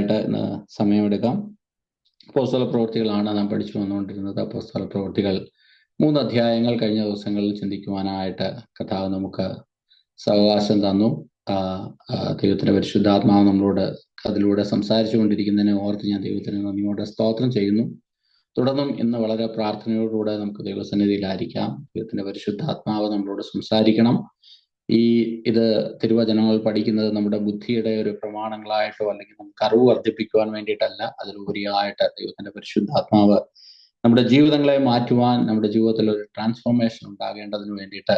ചിന്തിക്കുവാനായിട്ട് സമയമെടുക്കാം. അപ്പോസ്തല പ്രവൃത്തികളാണ് നാം പഠിച്ചു വന്നുകൊണ്ടിരുന്നത്. അപ്പോസ്തല പ്രവൃത്തികൾ 3 അധ്യായങ്ങൾ കഴിഞ്ഞ ദിവസങ്ങളിൽ ചിന്തിക്കുവാനായിട്ട് കർത്താവ് നമുക്ക് സാവകാശം തന്നു. ദൈവത്തിന്റെ പരിശുദ്ധാത്മാവ് നമ്മളോട് അതിലൂടെ സംസാരിച്ചു കൊണ്ടിരിക്കുന്നതിനെ ഓർത്ത് ഞാൻ ദൈവത്തിന് നന്ദിയോടെ സ്തോത്രം ചെയ്യുന്നു. തുടർന്നും ഇന്ന് വളരെ പ്രാർത്ഥനയോടുകൂടെ നമുക്ക് ദൈവസന്നിധിയിലായിരിക്കാം. ദൈവത്തിന്റെ പരിശുദ്ധാത്മാവ് നമ്മളോട് സംസാരിക്കണം. ഇത് തിരുവചനങ്ങൾ പഠിക്കുന്നത് നമ്മുടെ ബുദ്ധിയുടെ ഒരു പ്രമാണങ്ങളായിട്ടോ അല്ലെങ്കിൽ നമുക്ക് അറിവ് വർദ്ധിപ്പിക്കുവാൻ വേണ്ടിയിട്ടല്ല. അതിലുപരിയായിട്ട് ദൈവത്തിന്റെ പരിശുദ്ധാത്മാവ് നമ്മുടെ ജീവിതങ്ങളെ മാറ്റുവാൻ, നമ്മുടെ ജീവിതത്തിൽ ഒരു ട്രാൻസ്ഫോർമേഷൻ ഉണ്ടാകേണ്ടതിന് വേണ്ടിയിട്ട്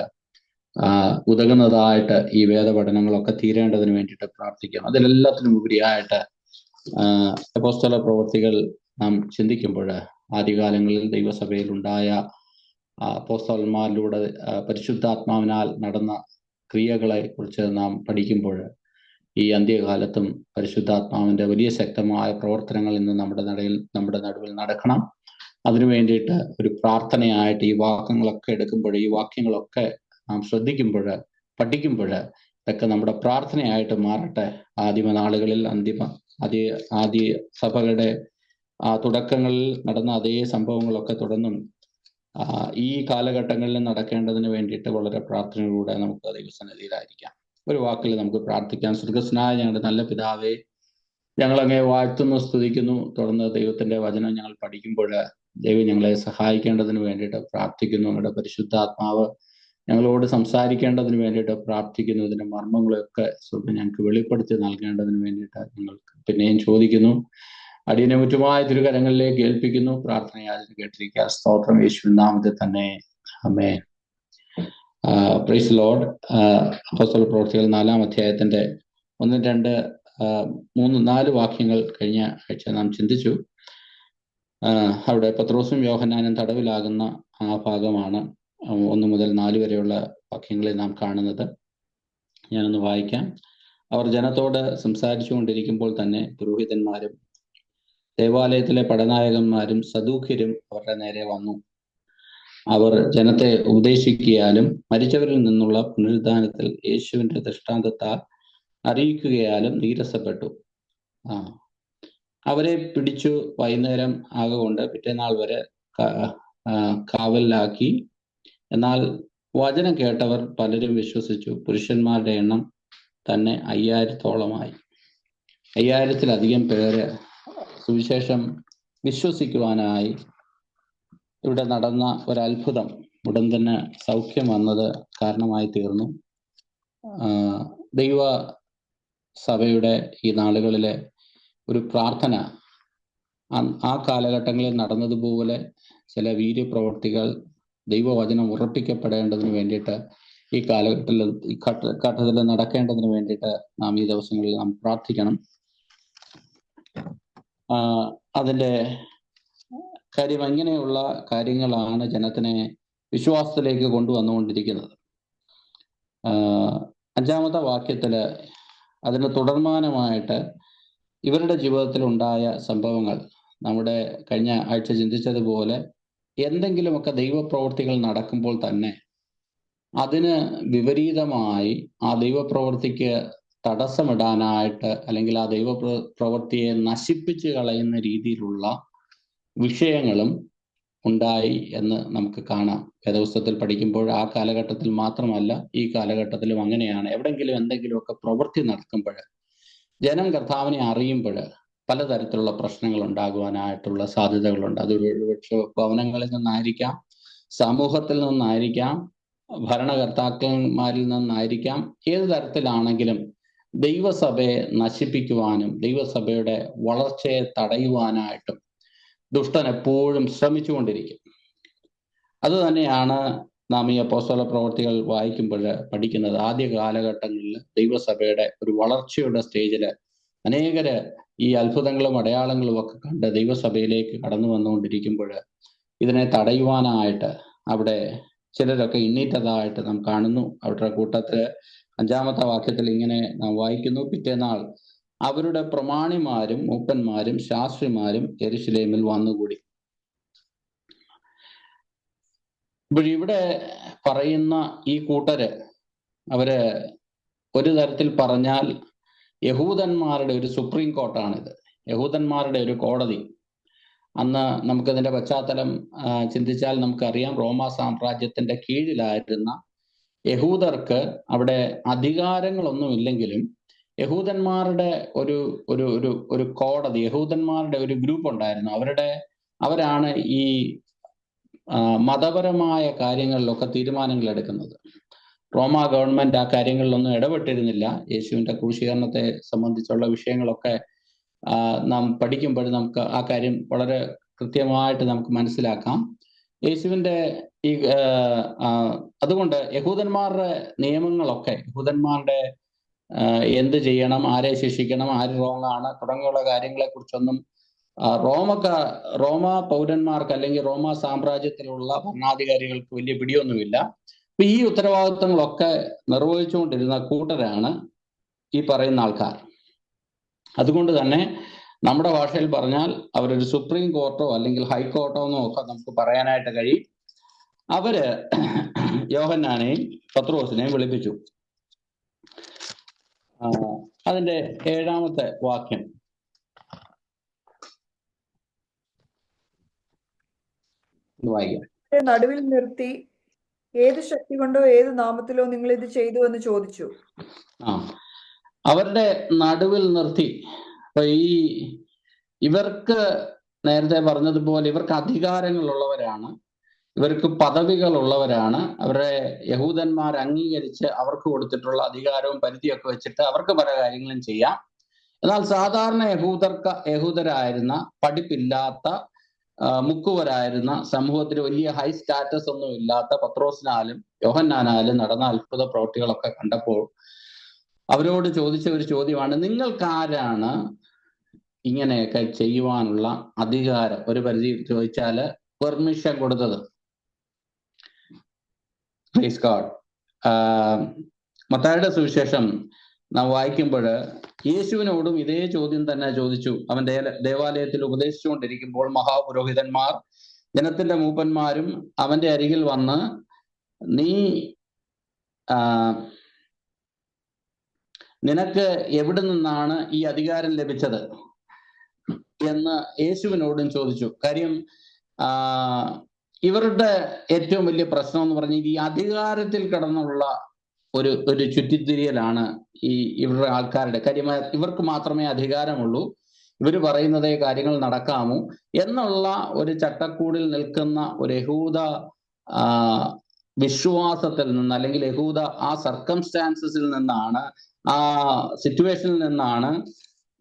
ഉതകുന്നതായിട്ട് ഈ വേദപഠനങ്ങളൊക്കെ തീരേണ്ടതിന് വേണ്ടിയിട്ട് പ്രാർത്ഥിക്കാം. അതിലെല്ലാത്തിനും ഉപരിയായിട്ട് അപ്പോസ്തല പ്രവൃത്തികൾ നാം ചിന്തിക്കുമ്പോൾ ആദ്യകാലങ്ങളിൽ ദൈവസഭയിൽ ഉണ്ടായ അപ്പോസ്തലന്മാരിലൂടെ പരിശുദ്ധാത്മാവിനാൽ നടന്ന ക്രിയകളെ കുറിച്ച് നാം പഠിക്കുമ്പോൾ ഈ അന്ത്യകാലത്തും പരിശുദ്ധാത്മാവിന്റെ വലിയ ശക്തമായ പ്രവർത്തനങ്ങൾ ഇന്ന് നമ്മുടെ നടുവിൽ നടക്കണം. അതിനു വേണ്ടിയിട്ട് ഒരു പ്രാർത്ഥനയായിട്ട് ഈ വാക്യങ്ങളൊക്കെ എടുക്കുമ്പോൾ, ഈ വാക്യങ്ങളൊക്കെ നാം ശ്രദ്ധിക്കുമ്പോൾ, പഠിക്കുമ്പോൾ ഇതൊക്കെ നമ്മുടെ പ്രാർത്ഥനയായിട്ട് മാറട്ടെ. ആദിമ നാളുകളിൽ ആദ്യ സഭകളുടെ തുടക്കങ്ങളിൽ നടന്ന അതേ സംഭവങ്ങളൊക്കെ തുടർന്നും ഈ കാലഘട്ടങ്ങളിൽ നടക്കേണ്ടതിന് വേണ്ടിയിട്ട് വളരെ പ്രാർത്ഥനയിലൂടെ നമുക്ക് ദൈവസന്നിധിയിലായിരിക്കാം. ഒരു വാക്കിൽ നമുക്ക് പ്രാർത്ഥിക്കാം. സ്വർഗ്ഗസ്ഥനായ ഞങ്ങളുടെ നല്ല പിതാവേ, ഞങ്ങൾ അങ്ങേ വാഴ്ത്തുന്നു, സ്തുതിക്കുന്നു. തുടർന്ന് ദൈവത്തിന്റെ വചനം ഞങ്ങൾ പഠിക്കുമ്പോൾ ദൈവം ഞങ്ങളെ സഹായിക്കേണ്ടതിന് വേണ്ടിയിട്ട് പ്രാർത്ഥിക്കുന്നു. ഞങ്ങളുടെ പരിശുദ്ധാത്മാവ് ഞങ്ങളോട് സംസാരിക്കേണ്ടതിന് വേണ്ടിയിട്ട് പ്രാർത്ഥിക്കുന്നു. ഇതിന്റെ മർമ്മങ്ങളെയൊക്കെ സ്വർഗ്ഗം ഞങ്ങൾക്ക് വെളിപ്പെടുത്തി നൽകേണ്ടതിന് വേണ്ടിയിട്ട് ഞങ്ങൾക്ക് പിന്നെയും ചോദിക്കുന്നു. അടിയനെ മുറ്റുമായ തിരുകരങ്ങളിലേക്ക് ഏൽപ്പിക്കുന്നു. പ്രാർത്ഥനയാചന കേട്ടിരിക്കുക. സ്തോത്രം യേശുവിൻ നാമത്തിൽ തന്നെ. ആമേൻ. Praise the lord. അപ്പോസ്തല പ്രവൃത്തികൾ 4-ാം അധ്യായത്തിന്റെ 1, 2, 3, 4 വാക്യങ്ങൾ കഴിഞ്ഞ ആഴ്ച നാം ചിന്തിച്ചു. അവിടെ പത്രോസും യോഹന്നാനും തടവിലാകുന്ന ആ ഭാഗമാണ് 1 മുതൽ 4 വരെയുള്ള വാക്യങ്ങളിൽ നാം കാണുന്നത്. ഞാനൊന്ന് വായിക്കാം. അവർ ജനത്തോട് സംസാരിച്ചു കൊണ്ടിരിക്കുമ്പോൾ തന്നെ പുരോഹിതന്മാരും ദേവാലയത്തിലെ പടനായകന്മാരും സദൂക്യരും അവരുടെ നേരെ വന്നു. അവർ ജനത്തെ ഉപദേശിക്കുകയാലും മരിച്ചവരിൽ നിന്നുള്ള പുനരുദ്ധാനത്തിൽ യേശുവിന്റെ ദൃഷ്ടാന്തത്താൽ അറിയിക്കുകയാലും നീരസപ്പെട്ടു. അവരെ പിടിച്ചു വൈകുന്നേരം ആകൊണ്ട് പിറ്റേനാൾ വരെ കാവലിലാക്കി. എന്നാൽ വചനം കേട്ടവർ പലരും വിശ്വസിച്ചു. പുരുഷന്മാരുടെ എണ്ണം തന്നെ 5000-ഓളമായി. 5000-ത്തിലധികം പേര് സുവിശേഷം വിശ്വസിക്കുവാനായി. ഇവിടെ നടന്ന ഒരത്ഭുതം ഉടൻ തന്നെ സൗഖ്യം വന്നത് കാരണമായി തീർന്നു. ദൈവ സഭയുടെ ഈ നാളുകളിലെ ഒരു പ്രാർത്ഥന ആ കാലഘട്ടങ്ങളിൽ നടന്നതുപോലെ ചില വീര്യപ്രവർത്തികൾ ദൈവവചനം ഉറപ്പിക്കപ്പെടേണ്ടതിന് വേണ്ടിയിട്ട് ഈ ഘട്ടത്തിൽ നടക്കേണ്ടതിന് വേണ്ടിയിട്ട് നാം ഈ ദിവസങ്ങളിൽ നാം പ്രാർത്ഥിക്കണം. അതിൻ്റെ കാര്യം അങ്ങനെയുള്ള കാര്യങ്ങളാണ് ജനത്തിനെ വിശ്വാസത്തിലേക്ക് കൊണ്ടുവന്നുകൊണ്ടിരിക്കുന്നത്. 5-ാമത്തെ വാക്യത്തില് അതിന് തുടർമാനമായിട്ട് ഇവരുടെ ജീവിതത്തിൽ ഉണ്ടായ സംഭവങ്ങൾ നമ്മുടെ കഴിഞ്ഞ ആഴ്ച ചിന്തിച്ചതുപോലെ എന്തെങ്കിലുമൊക്കെ ദൈവപ്രവൃത്തികൾ നടക്കുമ്പോൾ തന്നെ അതിന് വിപരീതമായി ആ ദൈവപ്രവൃത്തിക്ക് തടസ്സമിടാനായിട്ട് അല്ലെങ്കിൽ ആ ദൈവപ്രവൃത്തിയെ നശിപ്പിച്ച് കളയുന്ന രീതിയിലുള്ള വിഷയങ്ങളും ഉണ്ടായി എന്ന് നമുക്ക് കാണാം. വേദപുസ്തകത്തിൽ പഠിക്കുമ്പോൾ ആ കാലഘട്ടത്തിൽ മാത്രമല്ല, ഈ കാലഘട്ടത്തിലും അങ്ങനെയാണ്. എവിടെങ്കിലും എന്തെങ്കിലുമൊക്കെ പ്രവൃത്തി നടക്കുമ്പോൾ, ജനം കർത്താവിനെ അറിയുമ്പോൾ പലതരത്തിലുള്ള പ്രശ്നങ്ങൾ ഉണ്ടാകുവാനായിട്ടുള്ള സാധ്യതകളുണ്ട്. അത് ഒരുപക്ഷെ ഭവനങ്ങളിൽ നിന്നായിരിക്കാം, സമൂഹത്തിൽ നിന്നായിരിക്കാം, ഭരണകർത്താക്കന്മാരിൽ നിന്നായിരിക്കാം. ഏത് തരത്തിലാണെങ്കിലും ദൈവസഭയെ നശിപ്പിക്കുവാനും ദൈവസഭയുടെ വളർച്ചയെ തടയുവാനായിട്ടും ദുഷ്ടൻ എപ്പോഴും ശ്രമിച്ചുകൊണ്ടിരിക്കും. അത് തന്നെയാണ് നാം ഈ അപ്പോസ്തല പ്രവൃത്തികൾ വായിക്കുമ്പോൾ പഠിക്കുന്നത്. ആദ്യ കാലഘട്ടങ്ങളിൽ ദൈവസഭയുടെ ഒരു വളർച്ചയുടെ സ്റ്റേജിൽ അനേകര് ഈ അത്ഭുതങ്ങളും അടയാളങ്ങളും ഒക്കെ കണ്ട് ദൈവസഭയിലേക്ക് കടന്നു വന്നുകൊണ്ടിരിക്കുമ്പോൾ ഇതിനെ തടയുവാനായിട്ട് അവിടെ ചിലരൊക്കെ എണ്ണീറ്റതായിട്ട് നാം കാണുന്നു. അവരുടെ കൂട്ടത്തിൽ 5-ാമത്തെ വാക്യത്തിൽ ഇങ്ങനെ നാം വായിക്കുന്നു. പിറ്റേനാൾ അവരുടെ പ്രമാണിമാരും മൂപ്പന്മാരും ശാസ്ത്രിമാരും യെരൂശലേമിൽ വന്നുകൂടി. ഇവിടെ പറയുന്ന ഈ കൂട്ടര് അവര് ഒരു തരത്തിൽ പറഞ്ഞാൽ യഹൂദന്മാരുടെ ഒരു സുപ്രീം കോർട്ടാണിത്. യഹൂദന്മാരുടെ ഒരു കോടതി. അന്ന് നമുക്കതിന്റെ പശ്ചാത്തലം ചിന്തിച്ചാൽ നമുക്കറിയാം, റോമാ സാമ്രാജ്യത്തിന്റെ കീഴിലായിരുന്ന യഹൂദർക്ക് അവിടെ അധികാരങ്ങളൊന്നുമില്ലെങ്കിലും യഹൂദന്മാരുടെ ഒരു ഒരു ഒരു ഒരു കോടതി, യഹൂദന്മാരുടെ ഒരു ഗ്രൂപ്പ് ഉണ്ടായിരുന്നു. അവരാണ് ഈ മതപരമായ കാര്യങ്ങളിലൊക്കെ തീരുമാനങ്ങൾ എടുക്കുന്നത്. റോമാ ഗവൺമെന്റ് ആ കാര്യങ്ങളിലൊന്നും ഇടപെട്ടിരുന്നില്ല. യേശുവിന്റെ ക്രൂശീകരണത്തെ സംബന്ധിച്ചുള്ള വിഷയങ്ങളൊക്കെ നാം പഠിക്കുമ്പോൾ നമുക്ക് ആ കാര്യം വളരെ കൃത്യമായിട്ട് നമുക്ക് മനസ്സിലാക്കാം. യേശുവിന്റെ ഈ അതുകൊണ്ട് യഹൂദന്മാരുടെ നിയമങ്ങളൊക്കെ, യഹൂദന്മാരുടെ എന്ത് ചെയ്യണം, ആരെ ശിക്ഷിക്കണം, ആര് റോങ് ആണ് തുടങ്ങിയുള്ള കാര്യങ്ങളെ കുറിച്ചൊന്നും റോമാ പൗരന്മാർക്ക് അല്ലെങ്കിൽ റോമാ സാമ്രാജ്യത്തിലുള്ള ഭരണാധികാരികൾക്ക് വലിയ പിടിയൊന്നുമില്ല. അപ്പൊ ഈ ഉത്തരവാദിത്തങ്ങളൊക്കെ നിർവഹിച്ചുകൊണ്ടിരുന്ന കൂട്ടരാണ് ഈ പറയുന്ന ആൾക്കാർ. അതുകൊണ്ട് തന്നെ നമ്മുടെ ഭാഷയിൽ പറഞ്ഞാൽ അവരൊരു സുപ്രീം കോർട്ടോ അല്ലെങ്കിൽ ഹൈക്കോർട്ടോ എന്നോ ഒക്കെ നമുക്ക് പറയാനായിട്ട് കഴിയും. അവര് യോഹന്നാനെയും പത്രോസിനെയും വിളിപ്പിച്ചു. അതിന്റെ 7-ാമത്തെ വാക്യം വായിക്കാം. നടുവിൽ നിർത്തി, ഏത് ശക്തി കൊണ്ടോ ഏത് നാമത്തിലോ നിങ്ങൾ ഇത് ചെയ്തു എന്ന് ചോദിച്ചു. അവരുടെ നടുവിൽ നിർത്തി. അപ്പൊ ഇവർക്ക് നേരത്തെ പറഞ്ഞതുപോലെ ഇവർക്ക് അധികാരങ്ങളുള്ളവരാണ്, ഇവർക്ക് പദവികളുള്ളവരാണ്. അവരെ യഹൂദന്മാർ അംഗീകരിച്ച് അവർക്ക് കൊടുത്തിട്ടുള്ള അധികാരവും പരിധിയൊക്കെ വെച്ചിട്ട് അവർക്ക് പല കാര്യങ്ങളും ചെയ്യാം. എന്നാൽ സാധാരണ യഹൂദരായിരുന്ന, പഠിപ്പില്ലാത്ത, മുക്കുവരായിരുന്ന, സമൂഹത്തിൽ വലിയ ഹൈ സ്റ്റാറ്റസ് ഒന്നും ഇല്ലാത്ത പത്രോസിനാലും യോഹന്നാനാലും നടന്ന അത്ഭുത പ്രവൃത്തികളൊക്കെ കണ്ടപ്പോൾ അവരോട് ചോദിച്ച ഒരു ചോദ്യമാണ്, നിങ്ങൾക്കാരാണ് ഇങ്ങനെയൊക്കെ ചെയ്യുവാനുള്ള അധികാരം, ഒരു പരിധി ചോദിച്ചാല് പെർമിഷൻ കൊടുത്തത്? Praise God. മത്തായിയുടെ സുവിശേഷം നാം വായിക്കുമ്പോൾ യേശുവിനോടും ഇതേ ചോദ്യം തന്നെ ചോദിച്ചു. അവൻ ദേവാലയത്തിൽ ഉപദേശിച്ചുകൊണ്ടിരിക്കുമ്പോൾ മഹാപുരോഹിതന്മാർ ജനത്തിന്റെ മൂപ്പന്മാരും അവന്റെ അരികിൽ വന്ന്, നിനക്ക് എവിടെ നിന്നാണ് ഈ അധികാരം ലഭിച്ചത് എന്ന് യേശുവിനോടും ചോദിച്ചു. കാര്യം ഇവരുടെ ഏറ്റവും വലിയ പ്രശ്നം എന്ന് പറഞ്ഞാൽ ഈ അധികാരത്തിൽ കിടന്നുള്ള ഒരു ചുറ്റിത്തിരിയലാണ് ഇവരുടെ ആൾക്കാരുടെ. കാര്യം ഇവർക്ക് മാത്രമേ അധികാരമുള്ളൂ, ഇവർ പറയുന്നതേ കാര്യങ്ങൾ നടക്കാമൂ എന്നുള്ള ഒരു ചട്ടക്കൂടിൽ നിൽക്കുന്ന ഒരു യഹൂദ വിശ്വാസത്തിൽ നിന്ന്, അല്ലെങ്കിൽ യഹൂദ ആ സർക്കംസ്റ്റാൻസസിൽ നിന്നാണ്, ആ സിറ്റുവേഷനിൽ നിന്നാണ്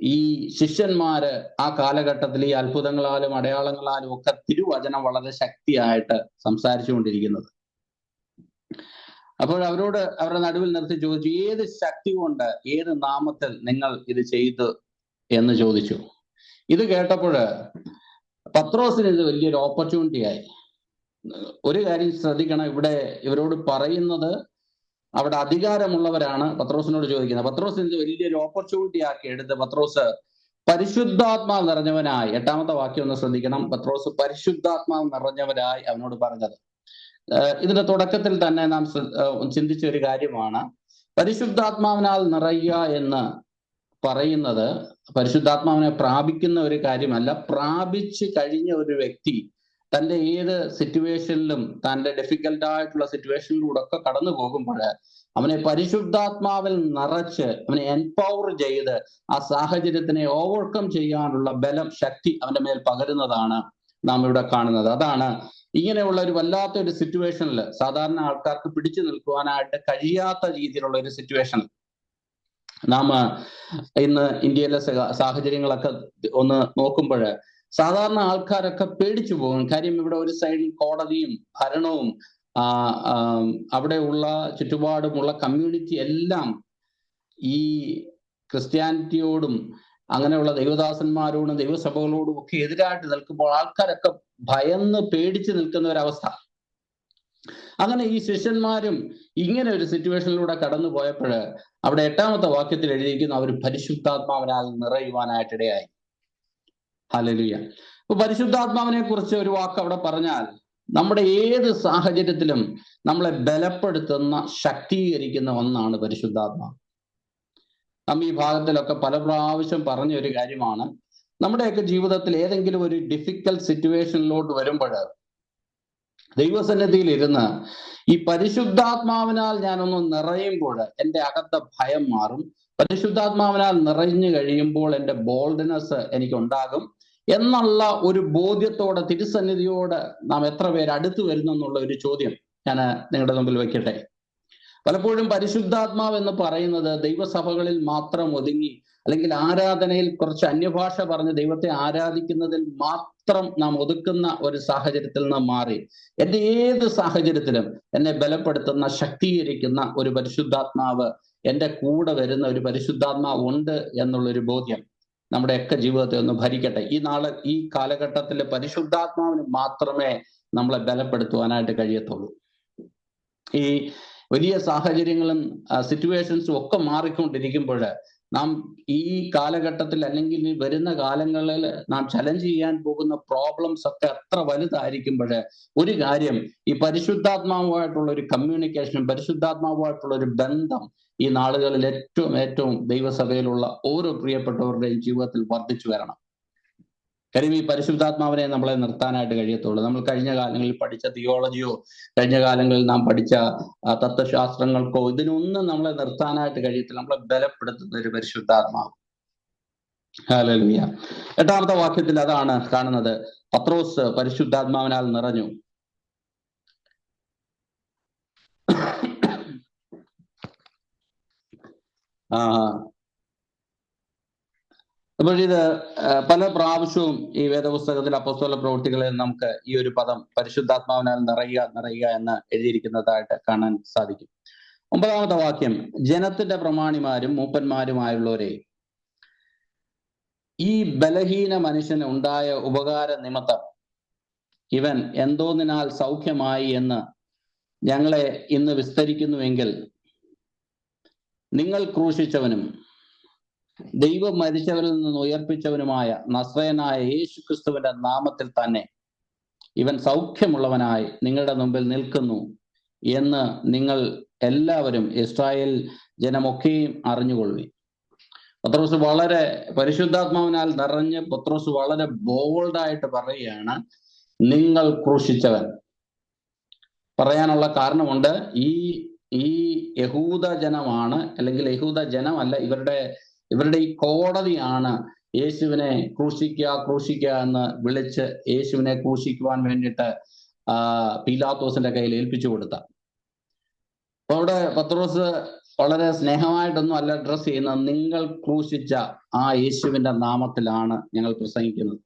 ഈ ശിഷ്യന്മാര് ആ കാലഘട്ടത്തിൽ ഈ അത്ഭുതങ്ങളാലും അടയാളങ്ങളാലും ഒക്കെ തിരുവചനം വളരെ ശക്തിയായിട്ട് സംസാരിച്ചുകൊണ്ടിരിക്കുന്നത്. അപ്പോൾ അവരോട് അവരുടെ നടുവിൽ നിർത്തി ചോദിച്ചു, ഏത് ശക്തി കൊണ്ട്, ഏത് നാമത്തിൽ നിങ്ങൾ ഇത് ചെയ്തു എന്ന് ചോദിച്ചു. ഇത് കേട്ടപ്പോൾ പത്രോസിന് ഇത് വലിയൊരു ഓപ്പർച്യൂണിറ്റി ആയി. ഒരു കാര്യം ശ്രദ്ധിക്കണം, ഇവിടെ ഇവരോട് പറയുന്നത് അവിടെ അധികാരമുള്ളവരാണ് പത്രോസിനോട് ചോദിക്കുന്നത്. പത്രോസിന് ഇത് വലിയൊരു ഓപ്പർച്യൂണിറ്റി ആക്കി എടുത്ത് പത്രോസ് പരിശുദ്ധാത്മാവ് നിറഞ്ഞവനായി, 8-ാമത്തെ വാക്യം ഒന്ന് ശ്രദ്ധിക്കണം, പത്രോസ് പരിശുദ്ധാത്മാവ് നിറഞ്ഞവരായി അവനോട് പറഞ്ഞത്. ഇതിന്റെ തുടക്കത്തിൽ തന്നെ നാം ചിന്തിച്ച ഒരു കാര്യമാണ്, പരിശുദ്ധാത്മാവിനാൽ നിറയുക എന്ന് പറയുന്നത് പരിശുദ്ധാത്മാവിനെ പ്രാപിക്കുന്ന ഒരു കാര്യമല്ല. പ്രാപിച്ചു കഴിഞ്ഞ ഒരു വ്യക്തി തൻ്റെ ഏത് സിറ്റുവേഷനിലും, തൻ്റെ ഡിഫിക്കൽട്ടായിട്ടുള്ള സിറ്റുവേഷനിലൂടെ ഒക്കെ കടന്നു പോകുമ്പോൾ അവനെ പരിശുദ്ധാത്മാവിൽ നിറച്ച് അവനെ എംപവർ ചെയ്ത് ആ സാഹചര്യത്തിനെ ഓവർകം ചെയ്യാനുള്ള ബലം, ശക്തി അവന്റെ മേൽ പകരുന്നതാണ് നാം ഇവിടെ കാണുന്നത്. അതാണ് ഇങ്ങനെയുള്ള ഒരു വല്ലാത്ത ഒരു സിറ്റുവേഷനിൽ, സാധാരണ ആൾക്കാർക്ക് പിടിച്ചു നിൽക്കുവാനായിട്ട് കഴിയാത്ത രീതിയിലുള്ള ഒരു സിറ്റുവേഷനിൽ നാം ഇന്ന് ഇന്ത്യയിലെ സാഹചര്യങ്ങളൊക്കെ ഒന്ന് നോക്കുമ്പോൾ സാധാരണ ആൾക്കാരൊക്കെ പേടിച്ചു പോകും. കാര്യം ഇവിടെ ഒരു സൈഡിൽ കോടതിയും ഭരണവും അവിടെയുള്ള ചുറ്റുപാടുമുള്ള കമ്മ്യൂണിറ്റി എല്ലാം ഈ ക്രിസ്ത്യാനിറ്റിയോടും അങ്ങനെയുള്ള ദൈവദാസന്മാരോടും ദൈവസഭകളോടും ഒക്കെ എതിരായിട്ട് നിൽക്കുമ്പോൾ ആൾക്കാരൊക്കെ ഭയന്ന് പേടിച്ച് നിൽക്കുന്ന ഒരവസ്ഥ. അങ്ങനെ ഈ ശിഷ്യന്മാരും ഇങ്ങനെ ഒരു സിറ്റുവേഷനിലൂടെ കടന്നു പോയപ്പോൾ അവിടെ 8-ാമത്തെ വാക്യത്തിൽ എഴുതിയിരിക്കുന്നു, അവർ പരിശുദ്ധാത്മാവിനാൽ നിറയുവാനായിട്ടിടയായി. ഹല്ലേലൂയ. അപ്പൊ പരിശുദ്ധാത്മാവിനെ കുറിച്ച് ഒരു വാക്ക് അവിടെ പറഞ്ഞാൽ, നമ്മുടെ ഏത് സാഹചര്യത്തിലും നമ്മളെ ബലപ്പെടുത്തുന്ന, ശക്തീകരിക്കുന്ന ഒന്നാണ് പരിശുദ്ധാത്മാവ്. നാം ഈ ഭാഗത്തിലൊക്കെ പല പ്രാവശ്യം പറഞ്ഞ ഒരു കാര്യമാണ്, നമ്മുടെയൊക്കെ ജീവിതത്തിൽ ഏതെങ്കിലും ഒരു ഡിഫിക്കൽട്ട് സിറ്റുവേഷനിലോട്ട് വരുമ്പോൾ ദൈവസന്നിധിയിൽ ഇരുന്ന് ഈ പരിശുദ്ധാത്മാവിനാൽ ഞാനൊന്ന് നിറയുമ്പോൾ എൻ്റെ അകത്തെ ഭയം മാറും. പരിശുദ്ധാത്മാവിനാൽ നിറഞ്ഞു കഴിയുമ്പോൾ എൻ്റെ ബോൾഡ്നെസ് എനിക്കുണ്ടാകും എന്നുള്ള ഒരു ബോധ്യത്തോടെ തിരുസന്നിധിയോട് നാം എത്ര പേര് അടുത്ത് വരുന്നു എന്നുള്ള ഒരു ചോദ്യം ഞാൻ നിങ്ങളുടെ മുമ്പിൽ വെക്കട്ടെ. പലപ്പോഴും പരിശുദ്ധാത്മാവ് എന്ന് പറയുന്നത് ദൈവസഭകളിൽ മാത്രം ഒതുങ്ങി, അല്ലെങ്കിൽ ആരാധനയിൽ കുറച്ച് അന്യഭാഷ പറഞ്ഞ് ദൈവത്തെ ആരാധിക്കുന്നതിൽ മാത്രം നാം ഒതുക്കുന്ന ഒരു സാഹചര്യത്തിൽ നിന്ന് മാറി എൻ്റെ ഏത് സാഹചര്യത്തിലും എന്നെ ബലപ്പെടുത്തുന്ന, ശക്തീകരിക്കുന്ന ഒരു പരിശുദ്ധാത്മാവ്, എൻ്റെ കൂടെ വരുന്ന ഒരു പരിശുദ്ധാത്മാവ് ഉണ്ട് എന്നുള്ളൊരു ബോധ്യം നമ്മുടെയൊക്കെ ജീവിതത്തെ ഒന്ന് ഭരിക്കട്ടെ. ഈ കാലഘട്ടത്തിൽ പരിശുദ്ധാത്മാവിന് മാത്രമേ നമ്മളെ ബലപ്പെടുത്തുവാനായിട്ട് കഴിയത്തുള്ളൂ. ഈ വലിയ സാഹചര്യങ്ങളും സിറ്റുവേഷൻസും ഒക്കെ മാറിക്കൊണ്ടിരിക്കുമ്പോൾ നാം ഈ കാലഘട്ടത്തിൽ അല്ലെങ്കിൽ വരുന്ന കാലങ്ങളിൽ നാം ചലഞ്ച് ചെയ്യാൻ പോകുന്ന പ്രോബ്ലംസ് ഒക്കെ അത്ര വലുതായിരിക്കുമ്പോൾ ഒരു കാര്യം, ഈ പരിശുദ്ധാത്മാവുമായിട്ടുള്ള ഒരു കമ്മ്യൂണിക്കേഷൻ, പരിശുദ്ധാത്മാവുമായിട്ടുള്ള ഒരു ബന്ധം ഈ നാളുകളിൽ ഏറ്റവും ദൈവസഭയിലുള്ള ഓരോ പ്രിയപ്പെട്ടവരുടെയും ജീവിതത്തിൽ വർദ്ധിച്ചു വരണം. കാര്യം ഈ പരിശുദ്ധാത്മാവിനെ നമ്മളെ നിർത്താനായിട്ട് കഴിയത്തുള്ളൂ. നമ്മൾ കഴിഞ്ഞ കാലങ്ങളിൽ പഠിച്ച തിയോളജിയോ കഴിഞ്ഞ കാലങ്ങളിൽ നാം പഠിച്ച തത്വശാസ്ത്രങ്ങൾക്കോ ഇതിനൊന്നും നമ്മളെ നിർത്താനായിട്ട് കഴിയത്തില്ല. നമ്മളെ ബലപ്പെടുത്തുന്ന ഒരു പരിശുദ്ധാത്മാവ്. ഹല്ലേലൂയ. 8-ാമത്തെ വാക്യത്തിൽ അതാണ് കാണുന്നത്. പത്രോസ് പരിശുദ്ധാത്മാവിനാൽ നിറഞ്ഞു. അപ്പോൾ ഇത് പല പ്രാവശ്യവും ഈ വേദപുസ്തകത്തിൽ അപ്പോസ്തല പ്രവൃത്തികളിൽ നമുക്ക് ഈ ഒരു പദം പരിശുദ്ധാത്മാവിനാൽ നിറയുക എന്ന് എഴുതിയിരിക്കുന്നതായിട്ട് കാണാൻ സാധിക്കും. 9-ാമത്തെ വാക്യം, ജനത്തിന്റെ പ്രമാണിമാരും മൂപ്പന്മാരുമായുള്ളവരെ, ഈ ബലഹീന മനുഷ്യന് ഉണ്ടായ ഉപകാര നിമിത്തം ഇവൻ എന്തോന്നിനാൽ സൗഖ്യമായി എന്ന് ഞങ്ങളെ ഇന്ന് വിസ്തരിക്കുന്നുവെങ്കിൽ നിങ്ങൾ ക്രൂശിച്ചവനും ദൈവം മരിച്ചവരിൽ നിന്ന് ഉയർപ്പിച്ചവനുമായ നസ്രയനായ യേശു ക്രിസ്തുവിന്റെ നാമത്തിൽ തന്നെ ഇവൻ സൗഖ്യമുള്ളവനായി നിങ്ങളുടെ മുമ്പിൽ നിൽക്കുന്നു എന്ന് നിങ്ങൾ എല്ലാവരും ഇസ്രായേൽ ജനമൊക്കെയും അറിഞ്ഞുകൊള്ളുവിൻ. പത്രോസ് വളരെ പരിശുദ്ധാത്മാവിനാൽ നിറഞ്ഞ് പത്രോസ് വളരെ ബോൾഡായിട്ട് പറയുകയാണ്, നിങ്ങൾ ക്രൂശിച്ചവൻ. പറയാനുള്ള കാരണമുണ്ട്. ഈ യഹൂദ ജനമാണ്, അല്ലെങ്കിൽ യഹൂദ ജനമല്ല, ഇവരുടെ ഈ കോടതിയാണ് യേശുവിനെ ക്രൂശിക്കുക എന്ന് വിളിച്ച് യേശുവിനെ ക്രൂശിക്കുവാൻ വേണ്ടിയിട്ട് പീലാത്തോസിന്റെ കയ്യിൽ ഏൽപ്പിച്ചു കൊടുത്ത. അപ്പൊ അവിടെ പത്രോസ് വളരെ സ്നേഹമായിട്ടൊന്നും അല്ല അഡ്രസ് ചെയ്യുന്നത്, നിങ്ങൾ ക്രൂശിച്ച ആ യേശുവിന്റെ നാമത്തിലാണ് ഞങ്ങൾ പ്രസംഗിക്കുന്നത്.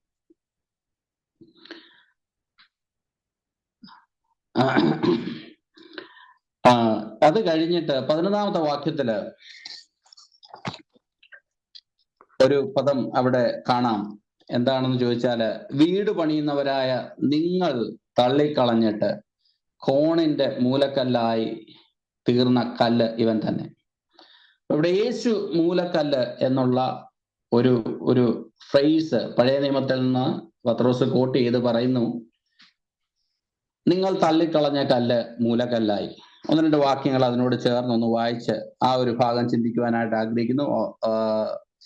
അത് കഴിഞ്ഞിട്ട് 11-ാമത്തെ വാക്യത്തില് ഒരു പദം അവിടെ കാണാം. എന്താണെന്ന് ചോദിച്ചാല്, വീട് പണിയുന്നവരായ നിങ്ങൾ തള്ളിക്കളഞ്ഞിട്ട് കോണിന്റെ മൂലക്കല്ലായി തീർന്ന കല്ല് ഇവൻ തന്നെ. ഇവിടെ യേശു മൂലക്കല്ല് എന്നുള്ള ഒരു ഫ്രേസ് പഴയ നിയമത്തിൽ നിന്ന് പത്രോസ് കോട്ട് ചെയ്ത് പറയുന്നു, നിങ്ങൾ തള്ളിക്കളഞ്ഞ കല്ല് മൂലക്കല്ലായി. 1-2 വാക്യങ്ങൾ അതിനോട് ചേർന്നൊന്ന് വായിച്ച് ആ ഒരു ഭാഗം ചിന്തിക്കുവാനായിട്ട് ആഗ്രഹിക്കുന്നു.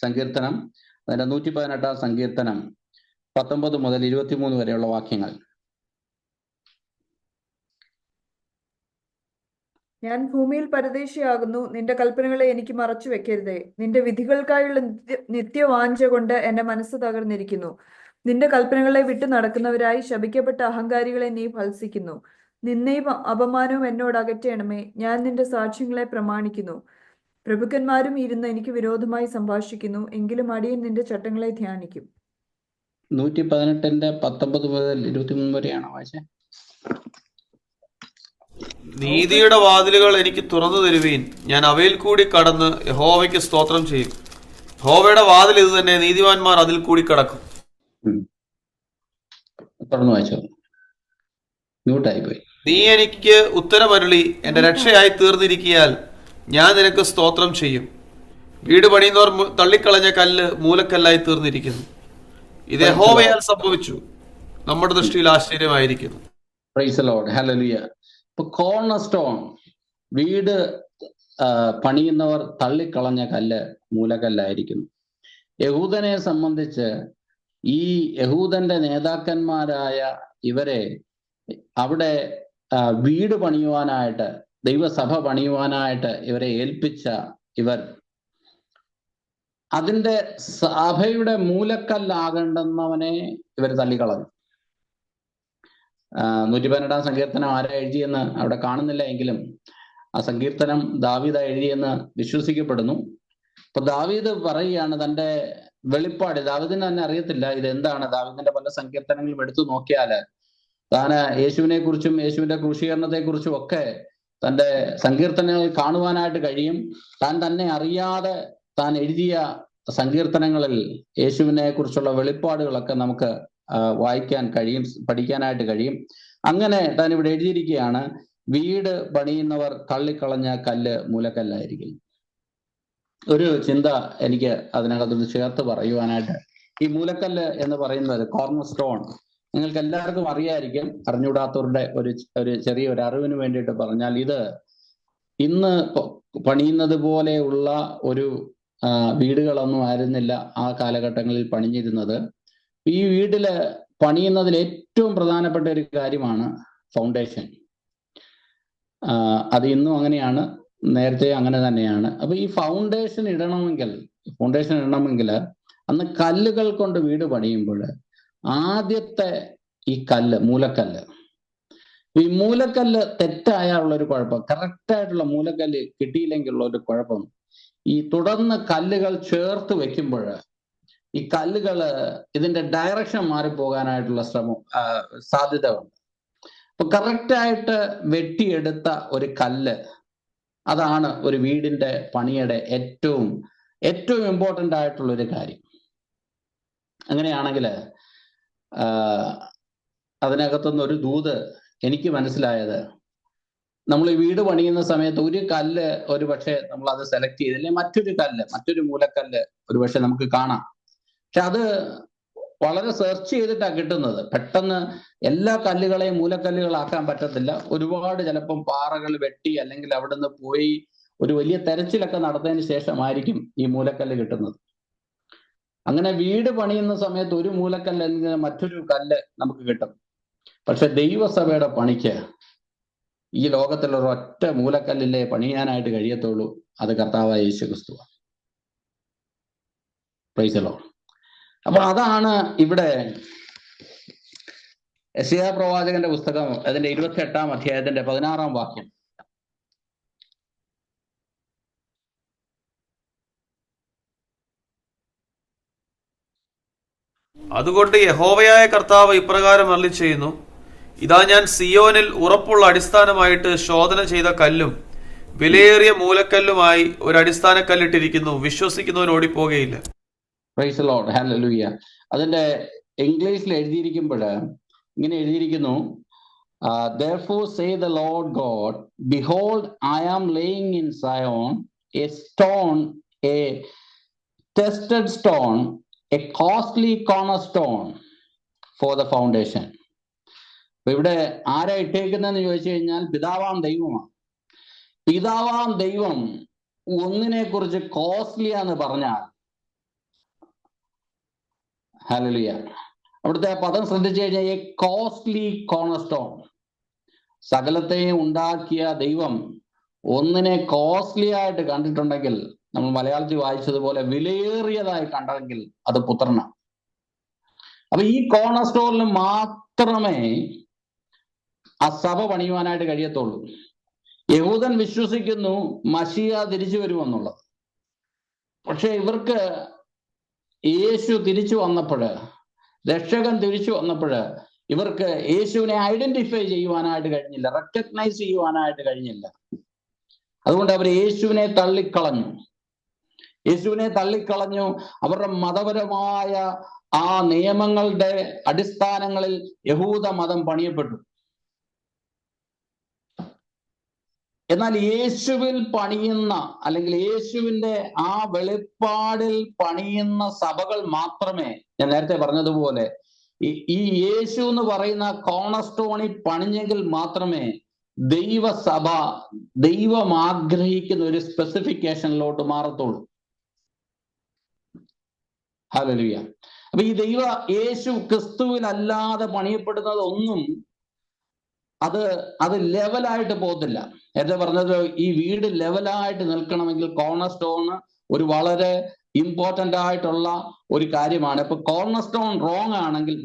സങ്കീർത്തനം, അതിന്റെ 118-ാം സങ്കീർത്തനം 19 മുതൽ 23 വരെയുള്ള വാക്യങ്ങൾ. ഞാൻ ഭൂമിയിൽ പരദേശിയാകുന്നു, നിന്റെ കൽപ്പനകളെ എനിക്ക് മറച്ചു വെക്കരുതേ. നിന്റെ വിധികൾക്കായുള്ള നിത്യവാഞ്ച കൊണ്ട് എന്റെ മനസ്സ് തകർന്നിരിക്കുന്നു. നിന്റെ കൽപ്പനകളെ വിട്ടു നടക്കുന്നവരായി ശപിക്കപ്പെട്ട അഹങ്കാരികളെ നീ ഭത്സിക്കുന്നു. നിന്നയും അപമാനവും എന്നോട് അകറ്റണമേ. ഞാൻ നിന്റെ സാക്ഷ്യങ്ങളെ പ്രമാണിക്കുന്നു. പ്രഭുക്കന്മാരും ഇരുന്ന് എനിക്ക് വിരോധമായി സംഭാഷിക്കുന്നു, എങ്കിലും അടിയൻ നിന്റെ ചട്ടങ്ങളെ ധ്യാനിക്കും. 118-ന്റെ 19 മുതൽ 23 വരെയാണ് വായിച്ചത്. നീതിയുടെ വാതിലുകൾ എനിക്ക് തുറന്നു തരുവീൻ, ഞാൻ അവയിൽ കൂടി കടന്ന് യഹോവയ്ക്ക് സ്തോത്രം ചെയ്യും. യഹോവയുടെ വാതിൽ ഇത് തന്നെ, നീതിമാന്മാർ അതിൽ കൂടി കടക്കും. നീ എനിക്ക് ഉത്തരമരുളി എന്റെ രക്ഷയായി തീർന്നിരിക്കിയാൽ ഞാൻ നിനക്ക് സ്തോത്രം ചെയ്യും. വീട് പണിയുന്നവർ തള്ളിക്കളഞ്ഞ കല്ല് മൂലക്കല്ലായി തീർന്നിരിക്കുന്നു. ഇത് യഹോവയാൽ സംഭവിച്ചു, നമ്മുടെ ദൃഷ്ടിയിൽ ആശ്ചര്യമായിരിക്കുന്നു. പ്രൈസ് ദി ലോർഡ്, ഹല്ലേലൂയ. ഇപ്പൊ കോർണർ സ്റ്റോൺ, വീട് പണിയുന്നവർ തള്ളിക്കളഞ്ഞ കല്ല് മൂലക്കല്ലായിരിക്കുന്നു. യഹൂദനെ സംബന്ധിച്ച് ഈ യഹൂദന്റെ നേതാക്കന്മാരായ ഇവരെ അവിടെ വീട് പണിയുവാനായിട്ട്, ദൈവസഭ പണിയുവാനായിട്ട് ഇവരെ ഏൽപ്പിച്ച ഇവർ അതിന്റെ സഭയുടെ മൂലക്കല്ലാകേണ്ടുന്നവനെ ഇവർ തള്ളിക്കളഞ്ഞു. 112 സങ്കീർത്തനം ആരാ എഴുതിയെന്ന് അവിടെ കാണുന്നില്ല എങ്കിലും ആ സങ്കീർത്തനം ദാവീദ് എഴുതിയെന്ന് വിശ്വസിക്കപ്പെടുന്നു. അപ്പൊ ദാവീദ് പറയുകയാണ് തന്റെ വെളിപ്പാട്. ദാവീദിന് തന്നെ അറിയത്തില്ല ഇതെന്താണ്. ദാവീദിന്റെ പല സങ്കീർത്തനങ്ങളും എടുത്തു നോക്കിയാൽ താൻ യേശുവിനെ കുറിച്ചും യേശുവിന്റെ ക്രൂശീകരണത്തെ കുറിച്ചും ഒക്കെ തന്റെ സങ്കീർത്തനങ്ങൾ കാണുവാനായിട്ട് കഴിയും. താൻ തന്നെ അറിയാതെ താൻ എഴുതിയ സങ്കീർത്തനങ്ങളിൽ യേശുവിനെ കുറിച്ചുള്ള വെളിപ്പാടുകളൊക്കെ നമുക്ക് വായിക്കാൻ കഴിയും, പഠിക്കാനായിട്ട് കഴിയും. അങ്ങനെ താൻ ഇവിടെ എഴുതിയിരിക്കുകയാണ്, വീട് പണിയുന്നവർ തള്ളിക്കളഞ്ഞ കല്ല് മൂലക്കല്ലായിരിക്കും. ഒരു ചിന്ത എനിക്ക് അതിനകത്തോട് ചേർത്ത് പറയുവാനായിട്ട്, ഈ മൂലക്കല്ല് എന്ന് പറയുന്നത് കോർണർ സ്റ്റോൺ, നിങ്ങൾക്ക് എല്ലാവർക്കും അറിയായിരിക്കും. അറിഞ്ഞുകൂടാത്തവരുടെ ഒരു ചെറിയൊരു അറിവിന് വേണ്ടിയിട്ട് പറഞ്ഞാൽ, ഇത് ഇന്ന് പണിയുന്നത് പോലെയുള്ള ഒരു വീടുകളൊന്നും ആയിരുന്നില്ല ആ കാലഘട്ടങ്ങളിൽ പണിഞ്ഞിരുന്നത്. ഈ വീട്ടില് പണിയുന്നതിൽ ഏറ്റവും പ്രധാനപ്പെട്ട ഒരു കാര്യമാണ് ഫൗണ്ടേഷൻ. അത് ഇന്നും അങ്ങനെയാണ്, നേരത്തെ അങ്ങനെ തന്നെയാണ്. അപ്പൊ ഈ ഫൗണ്ടേഷൻ ഇടണമെങ്കിൽ അന്ന് കല്ലുകൾ കൊണ്ട് വീട് പണിയുമ്പോൾ ആദ്യത്തെ ഈ കല്ല്, മൂലക്കല്ല്, ഈ മൂലക്കല്ല് തെറ്റായുള്ളൊരു കുഴപ്പം, കറക്റ്റായിട്ടുള്ള മൂലക്കല്ല് കിട്ടിയില്ലെങ്കിലുള്ള ഒരു കുഴപ്പം, ഈ തുടർന്ന് കല്ലുകൾ ചേർത്ത് വെക്കുമ്പോൾ ഈ കല്ലുകള് ഇതിന്റെ ഡയറക്ഷൻ മാറിപ്പോകാനായിട്ടുള്ള സാധ്യത ഉണ്ട്. അപ്പൊ കറക്റ്റായിട്ട് വെട്ടിയെടുത്ത ഒരു കല്ല്, അതാണ് ഒരു വീടിന്റെ പണിയുടെ ഏറ്റവും ഇമ്പോർട്ടൻ്റ് ആയിട്ടുള്ള ഒരു കാര്യം. അങ്ങനെയാണെങ്കിൽ അതിനകത്തുനിന്ന് ഒരു ദൂത് എനിക്ക് മനസ്സിലായത്, നമ്മൾ ഈ വീട് പണിയുന്ന സമയത്ത് ഒരു കല്ല് ഒരു പക്ഷെ നമ്മൾ അത് സെലക്ട് ചെയ്തില്ലേ, മറ്റൊരു മൂലക്കല്ല് ഒരു പക്ഷെ നമുക്ക് കാണാം. പക്ഷെ അത് വളരെ സെർച്ച് ചെയ്തിട്ടാണ് കിട്ടുന്നത്. പെട്ടെന്ന് എല്ലാ കല്ലുകളെയും മൂലക്കല്ലുകളാക്കാൻ പറ്റത്തില്ല. ഒരുപാട് ചിലപ്പം പാറകൾ വെട്ടി അല്ലെങ്കിൽ അവിടെ നിന്ന് പോയി ഒരു വലിയ തെരച്ചിലൊക്കെ നടത്തിയതിന് ശേഷമായിരിക്കും ഈ മൂലക്കല്ല് കിട്ടുന്നത്. അങ്ങനെ വീട് പണിയുന്ന സമയത്ത് ഒരു മൂലക്കല്ല് അല്ലെങ്കിൽ മറ്റൊരു കല്ല് നമുക്ക് കിട്ടും. പക്ഷെ ദൈവസഭയുടെ പണിക്ക് ഈ ലോകത്തിലുള്ള ഒറ്റ മൂലക്കല്ലിലെ പണിയാനായിട്ട് കഴിയത്തുള്ളൂ. അത് കർത്താവായ യേശു ക്രിസ്തുവാണ്. Price the Lord. അപ്പൊ അതാണ് ഇവിടെ യെശയ്യാ പ്രവാചകന്റെ പുസ്തകം അതിന്റെ 28-ാം അധ്യായത്തിന്റെ 16-ാം വാക്യം. അതുകൊണ്ട് യഹോവയായ കർത്താവ് ഇപ്രകാരം അരുളിച്ചെയ്യുന്നു, ഇതാ ഞാൻ സിയോനിൽ ഉറപ്പുള്ള അടിസ്ഥാനമായിട്ട് ശോധന ചെയ്ത കല്ലും വിലയേറിയ മൂലക്കല്ലുമായി ഒരു അടിസ്ഥാന കല്ലിട്ടിരിക്കുന്നു, വിശ്വസിക്കുന്നവൻ ഓടിപ്പോകുകയില്ല. പ്രൈസ് ദി ലോർഡ്, ഹല്ലേലൂയ. അതിന്റെ ഇംഗ്ലീഷിൽ എഴുതിയിരിക്കുമ്പോൾ ഇങ്ങനെ എഴുതിയിരിക്കുന്നു, therefore say the Lord God, behold, I am laying in Zion a stone, a tested stone, a costly cornerstone for the foundation. അപ്പൊ ഇവിടെ ആരാ ഇട്ടേക്കുന്നതെന്ന് ചോദിച്ചു കഴിഞ്ഞാൽ പിതാവാം ദൈവമാണ്. പിതാവാം ദൈവം ഒന്നിനെ കുറിച്ച് കോസ്റ്റ്ലിയാന്ന് പറഞ്ഞാൽ, ഹല്ലേലൂയ, അവിടുത്തെ ആ പദം ശ്രദ്ധിച്ചു കഴിഞ്ഞാൽ എ കോസ്റ്റ്ലി കോർണർസ്റ്റോൺ. സകലത്തെയും ഉണ്ടാക്കിയ ദൈവം ഒന്നിനെ കോസ്റ്റ്ലി ആയിട്ട് കണ്ടിട്ടുണ്ടെങ്കിൽ, നമ്മൾ മലയാളത്തിൽ വായിച്ചതുപോലെ വിലയേറിയതായി കണ്ടെങ്കിൽ അത് പുത്രനാണ്. അപ്പൊ ഈ കോർണർ സ്റ്റോണിൽ മാത്രമേ ആ സഭ പണിയുവാനായിട്ട് കഴിയത്തുള്ളൂ. യഹൂദൻ വിശ്വസിക്കുന്നു മശിയ തിരിച്ചു വരുമെന്നുള്ളത്. പക്ഷെ ഇവർക്ക് യേശു തിരിച്ചു വന്നപ്പോൾ, രക്ഷകൻ തിരിച്ചു വന്നപ്പോൾ ഇവർക്ക് യേശുവിനെ ഐഡന്റിഫൈ ചെയ്യുവാനായിട്ട് കഴിഞ്ഞില്ല, റെക്കഗ്നൈസ് ചെയ്യുവാനായിട്ട് കഴിഞ്ഞില്ല. അതുകൊണ്ട് അവർ യേശുവിനെ തള്ളിക്കളഞ്ഞു. അവരുടെ മതപരമായ ആ നിയമങ്ങളുടെ അടിസ്ഥാനങ്ങളിൽ യഹൂദ മതം പണിയപ്പെട്ടു. എന്നാൽ യേശുവിൽ പണിയുന്ന, അല്ലെങ്കിൽ യേശുവിന്റെ ആ വെളിപ്പാടിൽ പണിയുന്ന സഭകൾ മാത്രമേ, ഞാൻ നേരത്തെ പറഞ്ഞതുപോലെ ഈ യേശു എന്ന് പറയുന്ന കോർണർസ്റ്റോണിൽ പണിഞ്ഞെങ്കിൽ മാത്രമേ ദൈവസഭ ദൈവം ആഗ്രഹിക്കുന്ന ഒരു സ്പെസിഫിക്കേഷനിലോട്ട് മാറത്തുള്ളൂ. ഹല്ലേലൂയ. അപ്പൊ ഈ യേശു ക്രിസ്തുവിലല്ലാതെ പണിയപ്പെടുന്നത് ഒന്നും അത് ലെവലായിട്ട് പോകത്തില്ല. നേരത്തെ പറഞ്ഞത് ഈ വീട് ലെവലായിട്ട് നിൽക്കണമെങ്കിൽ കോർണർ സ്റ്റോണ് ഒരു വളരെ ഇമ്പോർട്ടന്റ് ആയിട്ടുള്ള ഒരു കാര്യമാണ്. ഇപ്പൊ കോർണർ സ്റ്റോൺ റോങ് ആണെങ്കിൽ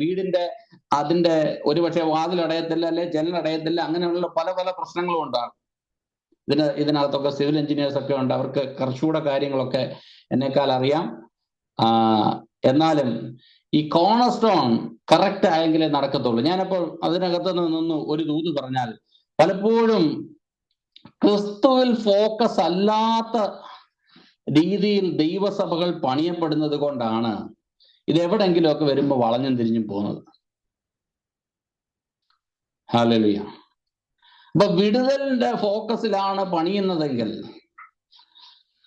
അതിന്റെ ഒരുപക്ഷെ വാതിലടയത്തില്ല, അല്ലെ ജനലടയത്തില്ല, അങ്ങനെയുള്ള പല പല പ്രശ്നങ്ങളും ഉണ്ടാകും. ഇതിനകത്തൊക്കെ സിവിൽ എഞ്ചിനീയേഴ്സ് ഒക്കെ ഉണ്ട്, അവർക്ക് കുറച്ചുകൂടെ കാര്യങ്ങളൊക്കെ എന്നെക്കാൾ അറിയാം. എന്നാലും ഈ കോർണർ സ്റ്റോൺ കറക്റ്റ് ആയെങ്കിലേ നടക്കത്തുള്ളൂ. ഞാനപ്പോൾ അതിനകത്ത് നിന്ന് ഒരു ദൂത് പറഞ്ഞാൽ, പലപ്പോഴും ക്രിസ്തുവിൽ ഫോക്കസ് അല്ലാത്ത രീതിയിൽ ദൈവസഭകൾ പണിയപ്പെടുന്നത് കൊണ്ടാണ് ഇത് എവിടെങ്കിലും ഒക്കെ വരുമ്പോൾ വളഞ്ഞും തിരിഞ്ഞും പോകുന്നത്. ഹല്ലേലൂയ. അപ്പൊ വിടുതലിന്റെ ഫോക്കസിലാണ് പണിയുന്നതെങ്കിൽ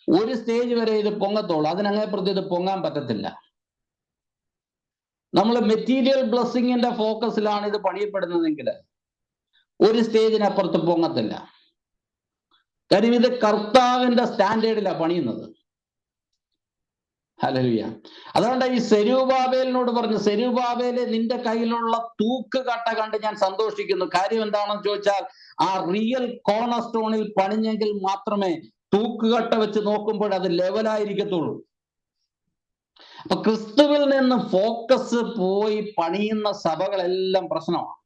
ഒരു സ്റ്റേജ് വരെ ഇത് പൊങ്ങത്തുള്ളൂ, അതിനങ്ങേപ്പുറത്ത് ഇത് പൊങ്ങാൻ പറ്റത്തില്ല. നമ്മൾ മെറ്റീരിയൽ ബ്ലെസ്സിങ്ങിന്റെ ഫോക്കസിലാണ് ഇത് പണിയപ്പെടുന്നതെങ്കിൽ ഒരു സ്റ്റേജിനപ്പുറത്ത് പൊങ്ങത്തില്ല. കാര്യം ഇത് കർത്താവിന്റെ സ്റ്റാൻഡേർഡിലാണ് പണിയുന്നത്. ഹല്ലേലൂയ. അതുകൊണ്ട് ഈ സെരൂബാബേലിനോട് പറഞ്ഞു, സെരൂബാബേലെ നിന്റെ കയ്യിലുള്ള തൂക്കുകട്ട കണ്ട് ഞാൻ സന്തോഷിക്കുന്നു. കാര്യം എന്താണെന്ന് ചോദിച്ചാൽ, ആ റിയൽ കോർണർ സ്റ്റോണിൽ പണിഞ്ഞെങ്കിൽ മാത്രമേ തൂക്കുകട്ട വെച്ച് നോക്കുമ്പോൾ അത് ലെവലായിരിക്കത്തുള്ളൂ. അപ്പൊ ക്രിസ്തുവിൽ നിന്ന് ഫോക്കസ് പോയി പണിയുന്ന സഭകളെല്ലാം പ്രശ്നമാണ്.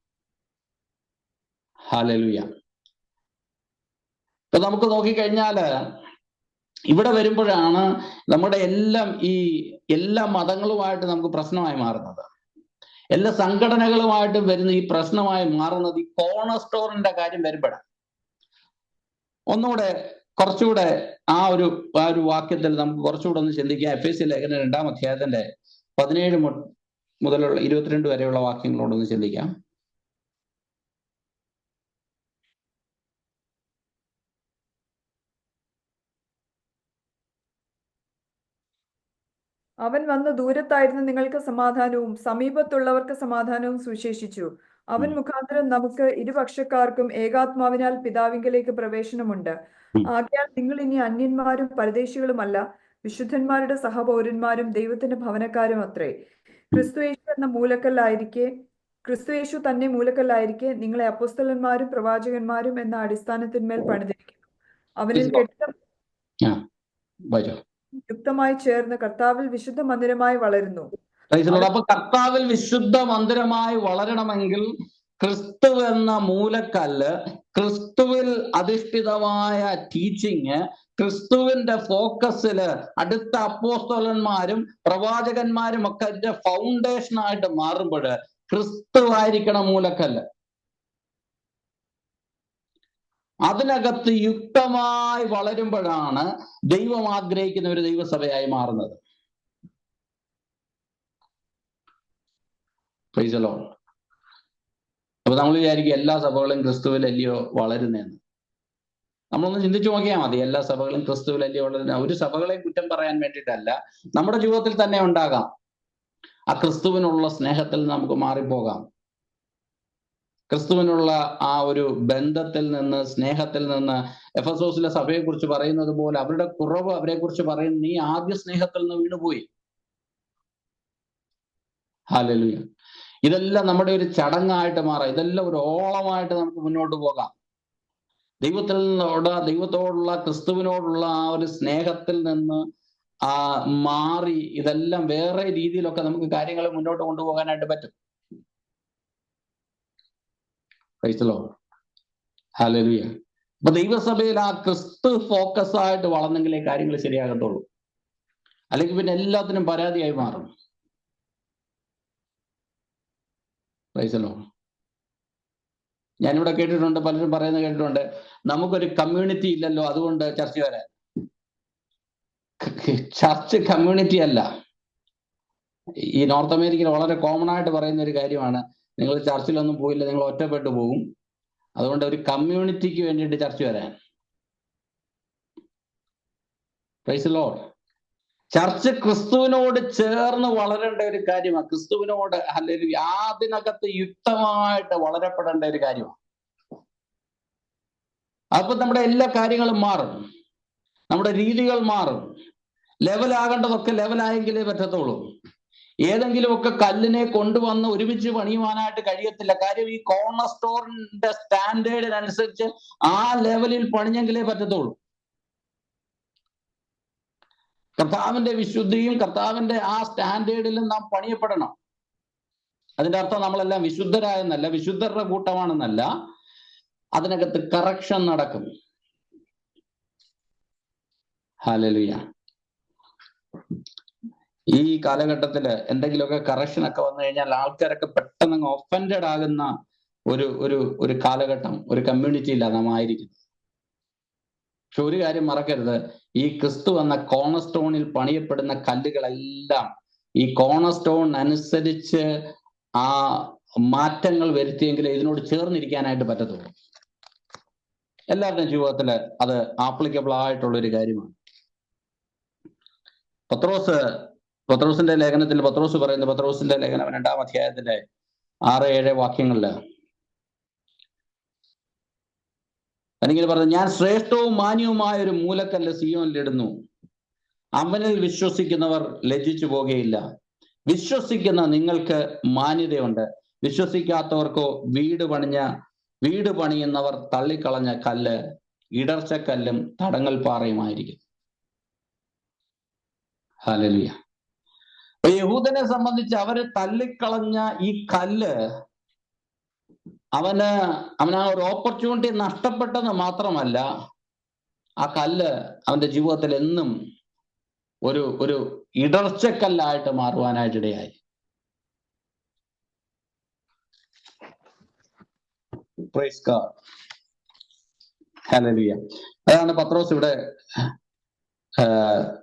ഹല്ലേലൂയ. ഇപ്പൊ നമുക്ക് നോക്കിക്കഴിഞ്ഞാല് ഇവിടെ വരുമ്പോഴാണ് നമ്മുടെ എല്ലാ മതങ്ങളുമായിട്ട് നമുക്ക് പ്രശ്നമായി മാറുന്നത്, എല്ലാ സംഘടനകളുമായിട്ടും വരുന്ന ഈ പ്രശ്നമായി മാറുന്നത് ഈ കോർണർ സ്റ്റോറിന്റെ കാര്യം വരുമ്പോഴാണ്. ഒന്നുകൂടെ കുറച്ചുകൂടെ ആ ഒരു വാക്യത്തിൽ നമുക്ക് കുറച്ചുകൂടെ ഒന്ന് ചിന്തിക്കാം. എഫേസ്യ ലേഖനം 2-ാം അധ്യായത്തിന്റെ 17 മുതലുള്ള 22 വരെയുള്ള വാക്യങ്ങളോടൊന്ന് ചിന്തിക്കാം. അവൻ വന്ന് ദൂരത്തായിരുന്ന നിങ്ങൾക്ക് സമാധാനവും സമീപത്തുള്ളവർക്ക് സമാധാനവും സുവിശേഷിച്ചു. അവൻ മുഖാന്തരം നമുക്ക് ഇരുപക്ഷക്കാർക്കും ഏകാത്മാവിനാൽ പിതാവിങ്കലേക്ക് പ്രവേശനമുണ്ട്. ആകയാൽ നിങ്ങൾ ഇനി അന്യന്മാരും പരദേശികളുമല്ല, വിശുദ്ധന്മാരുടെ സഹപൗരന്മാരും ദൈവത്തിന്റെ ഭവനക്കാരും അത്രേ. ക്രിസ്തുയേശു തന്നെ മൂലക്കല്ലായിരിക്കെ നിങ്ങളെ അപ്പോസ്തലന്മാരും പ്രവാചകന്മാരും എന്ന അടിസ്ഥാനത്തിന്മേൽ പണിതിരിക്കുന്നു. അവനിൽ കെട്ടിടം യുക്തമായി ചേർന്ന് കർത്താവിൽ വിശുദ്ധ മന്ദിരമായി വളരുന്നു. അപ്പൊ കർത്താവിൽ വിശുദ്ധ മന്ദിരമായി വളരണമെങ്കിൽ ക്രിസ്തു എന്ന മൂലക്കല്ല്, ക്രിസ്തുവിൽ അധിഷ്ഠിതമായ ടീച്ചിങ്, ക്രിസ്തുവിന്റെ ഫോക്കസില് അടുത്ത അപ്പോസ്തലന്മാരും പ്രവാചകന്മാരും ഒക്കെ അതിന്റെ ഫൗണ്ടേഷനായിട്ട് മാറുമ്പോൾ ക്രിസ്തു ആയിരിക്കണം മൂലക്കല്ല്. അതിനകത്ത് യുക്തമായി വളരുമ്പോഴാണ് ദൈവം ആഗ്രഹിക്കുന്ന ഒരു ദൈവസഭയായി മാറുന്നത്. Price the Lord. അപ്പൊ നമ്മൾ വിചാരിക്കും എല്ലാ സഭകളും ക്രിസ്തുവിലല്ലയോ വളരുന്നതെന്ന്. നമ്മളൊന്ന് ചിന്തിച്ചു നോക്കിയാൽ മതി. എല്ലാ സഭകളും ക്രിസ്തുവിലല്ലയോ വളരുന്ന. ഒരു സഭകളെ കുറ്റം പറയാൻ വേണ്ടിയിട്ടല്ല, നമ്മുടെ ജീവിതത്തിൽ തന്നെ ഉണ്ടാകാം. ആ ക്രിസ്തുവിനുള്ള സ്നേഹത്തിൽ നമുക്ക് മാറിപ്പോകാം. ക്രിസ്തുവിനുള്ള ആ ഒരു ബന്ധത്തിൽ നിന്ന്, സ്നേഹത്തിൽ നിന്ന്, എഫെസോസിലെ സഭയെ കുറിച്ച് പറയുന്നത് പോലെ അവരുടെ കുറവ് അവരെ കുറിച്ച് പറയുന്നു, നീ ആദ്യ സ്നേഹത്തിൽ നിന്ന് വീണുപോയി. ഹല്ലേലൂയ. ഇതെല്ലാം നമ്മുടെ ഒരു ചടങ്ങായിട്ട് മാറാം. ഇതെല്ലാം ഒരു ഓളമായിട്ട് നമുക്ക് മുന്നോട്ട് പോകാം. ദൈവത്തോടുള്ള ക്രിസ്തുവിനോടുള്ള ആ ഒരു സ്നേഹത്തിൽ നിന്ന് മാറി ഇതെല്ലാം വേറെ രീതിയിലൊക്കെ നമുക്ക് കാര്യങ്ങൾ മുന്നോട്ട് കൊണ്ടുപോകാനായിട്ട് പറ്റും. ഹല്ലേലൂയ. അപ്പൊ ദൈവസഭയിൽ ആ ക്രിസ്തു ഫോക്കസ് ആയിട്ട് വളർന്നെങ്കിലേ കാര്യങ്ങൾ ശരിയാകത്തുള്ളൂ. അല്ലെങ്കിൽ പിന്നെ എല്ലാത്തിനും പരാതിയായി മാറും. ഞാനിവിടെ കേട്ടിട്ടുണ്ട്, പലരും പറയുന്നത് കേട്ടിട്ടുണ്ട്, നമുക്കൊരു കമ്മ്യൂണിറ്റി ഇല്ലല്ലോ അതുകൊണ്ട് ചർച്ച വരാൻ. ചർച്ച് കമ്മ്യൂണിറ്റി അല്ല. ഈ നോർത്ത് അമേരിക്കയിൽ വളരെ കോമൺ ആയിട്ട് പറയുന്ന ഒരു കാര്യമാണ്, നിങ്ങൾ ചർച്ചിലൊന്നും പോയില്ല, നിങ്ങൾ ഒറ്റപ്പെട്ടു പോകും, അതുകൊണ്ട് ഒരു കമ്മ്യൂണിറ്റിക്ക് വേണ്ടിയിട്ട് ചർച്ച വരാൻ. Price the Lord. ചർച്ച് ക്രിസ്തുവിനോട് ചേർന്ന് വളരേണ്ട ഒരു കാര്യമാണ്. ക്രിസ്തുവിനോട് അല്ലെങ്കിൽ അതിനകത്ത് യുക്തമായിട്ട് വളരപ്പെടേണ്ട ഒരു കാര്യമാണ്. അപ്പൊ നമ്മുടെ എല്ലാ കാര്യങ്ങളും മാറും, നമ്മുടെ രീതികൾ മാറും. ലെവലാകേണ്ടതൊക്കെ ലെവലായെങ്കിലേ പറ്റത്തുള്ളൂ. ഏതെങ്കിലുമൊക്കെ കല്ലിനെ കൊണ്ടുവന്ന് ഒരുമിച്ച് പണിയുവാനായിട്ട് കഴിയത്തില്ല. കാര്യം ഈ കോർണർ സ്റ്റോറിന്റെ സ്റ്റാൻഡേർഡിനനുസരിച്ച് ആ ലെവലിൽ പണിഞ്ഞെങ്കിലേ പറ്റത്തുള്ളൂ. കർത്താവിന്റെ വിശുദ്ധിയും കർത്താവിന്റെ ആ സ്റ്റാൻഡേർഡിലും നാം പണിയപ്പെടണം. അതിന്റെ അർത്ഥം നമ്മളെല്ലാം വിശുദ്ധരായെന്നല്ല, വിശുദ്ധരുടെ കൂട്ടമാണെന്നല്ല. അതിനകത്ത് കറക്ഷൻ നടക്കും. ഹല്ലേലൂയ. ഈ കാലഘട്ടത്തിൽ എന്തെങ്കിലുമൊക്കെ കറക്ഷനൊക്കെ വന്നു കഴിഞ്ഞാൽ ആൾക്കാരൊക്കെ പെട്ടെന്ന് ഒഫൻഡഡ് ആകുന്ന ഒരു കാലഘട്ടം, ഒരു കമ്മ്യൂണിറ്റിയിലാണ് നാം ആയിരിക്കുന്നത്. പക്ഷെ ഒരു കാര്യം മറക്കരുത്, ഈ ക്രിസ്തു എന്ന കോർണർ സ്റ്റോണിൽ പണിയപ്പെടുന്ന കല്ലുകളെല്ലാം ഈ കോർണർ സ്റ്റോൺ അനുസരിച്ച് ആ മാറ്റങ്ങൾ വരുത്തിയെങ്കിൽ ഇതിനോട് ചേർന്നിരിക്കാനായിട്ട് പറ്റത്തുള്ളൂ. എല്ലാവരുടെയും ജീവിതത്തിൽ അത് ആപ്ലിക്കബിൾ ആയിട്ടുള്ള ഒരു കാര്യമാണ്. പത്രോസിന്റെ ലേഖനത്തിൽ പത്രോസ് പറയുന്നത്, പത്രോസിന്റെ ലേഖനം 2-ാം അധ്യായത്തിന്റെ 6-7 വാക്യങ്ങളില് അല്ലെങ്കിൽ പറഞ്ഞു, ഞാൻ ശ്രേഷ്ഠവും മാന്യവുമായ ഒരു മൂലക്കല്ല് സിയോനിലിടുന്നു, അവനിൽ വിശ്വസിക്കുന്നവർ ലജ്ജിച്ചു പോകുകയില്ല. വിശ്വസിക്കുന്ന നിങ്ങൾക്ക് മാന്യതയുണ്ട്, വിശ്വസിക്കാത്തവർക്കോ വീട് പണിയുന്നവർ തള്ളിക്കളഞ്ഞ കല്ല് ഇടർച്ചക്കല്ലും തടങ്ങൽ പാറയുമായിരിക്കും. ഹല്ലേലൂയ. അപ്പൊ യഹൂദനെ സംബന്ധിച്ച് അവര് തള്ളിക്കളഞ്ഞ ഈ കല്ല് അവന് ആ ഒരു ഓപ്പർച്യൂണിറ്റി നഷ്ടപ്പെട്ടെന്ന് മാത്രമല്ല, ആ കല്ല് അവന്റെ ജീവിതത്തിൽ എന്നും ഒരു ഇടർച്ചക്കല്ലായിട്ട് മാറുവാനായിട്ടിടയായി. Praise god. ഹല്ലേലൂയ. അതാണ് പത്രോസ് ഇവിടെ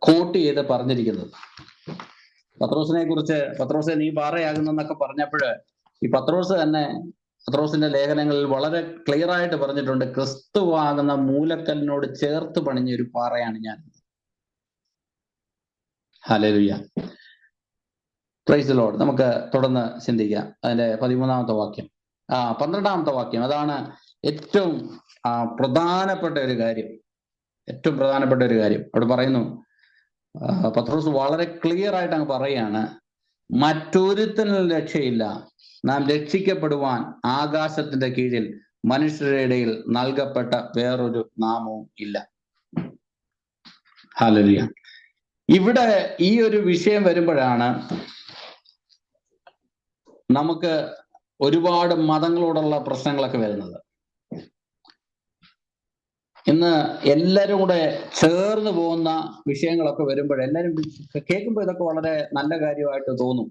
കോട്ട് ചെയ്ത് പറഞ്ഞിരിക്കുന്നത്. പത്രോസിനെ കുറിച്ച്, പത്രോസെ നീ പാറയാകുന്നെന്നൊക്കെ പറഞ്ഞപ്പോൾ ഈ പത്രോസ് തന്നെ പത്രോസിന്റെ ലേഖനങ്ങളിൽ വളരെ ക്ലിയർ ആയിട്ട് പറഞ്ഞിട്ടുണ്ട്, ക്രിസ്തുവാകുന്ന മൂലക്കല്ലിനോട് ചേർത്ത് പണിഞ്ഞ ഒരു പാറയാണ് ഞാൻ. ഹല്ലേലൂയ. Price the Lord. നമുക്ക് തുടർന്ന് ചിന്തിക്കാം. അതിന്റെ 13-ാമത്തെ വാക്യം, 12-ാമത്തെ വാക്യം, അതാണ് ഏറ്റവും പ്രധാനപ്പെട്ട ഒരു കാര്യം. ഏറ്റവും പ്രധാനപ്പെട്ട ഒരു കാര്യം അവിടെ പറയുന്നു. പത്രോസ് വളരെ ക്ലിയർ ആയിട്ട് അങ്ങ് പറയാണ്, മറ്റൊരുത്തനും രക്ഷയില്ല, നാം രക്ഷിക്കപ്പെടുവാൻ ആകാശത്തിന്റെ കീഴിൽ മനുഷ്യരുടെ ഇടയിൽ നൽകപ്പെട്ട വേറൊരു നാമവും ഇല്ല. ഹല്ലേലൂയ. ഇവിടെ ഈ ഒരു വിഷയം വരുമ്പോഴാണ് നമുക്ക് ഒരുപാട് മതങ്ങളോടുള്ള പ്രശ്നങ്ങളൊക്കെ വരുന്നത്. ഇന്ന് എല്ലാവരും കൂടെ ചേർന്ന് പോകുന്ന വിഷയങ്ങളൊക്കെ വരുമ്പോൾ എല്ലാവരും കേൾക്കുമ്പോൾ ഇതൊക്കെ വളരെ നല്ല കാര്യമായിട്ട് തോന്നും.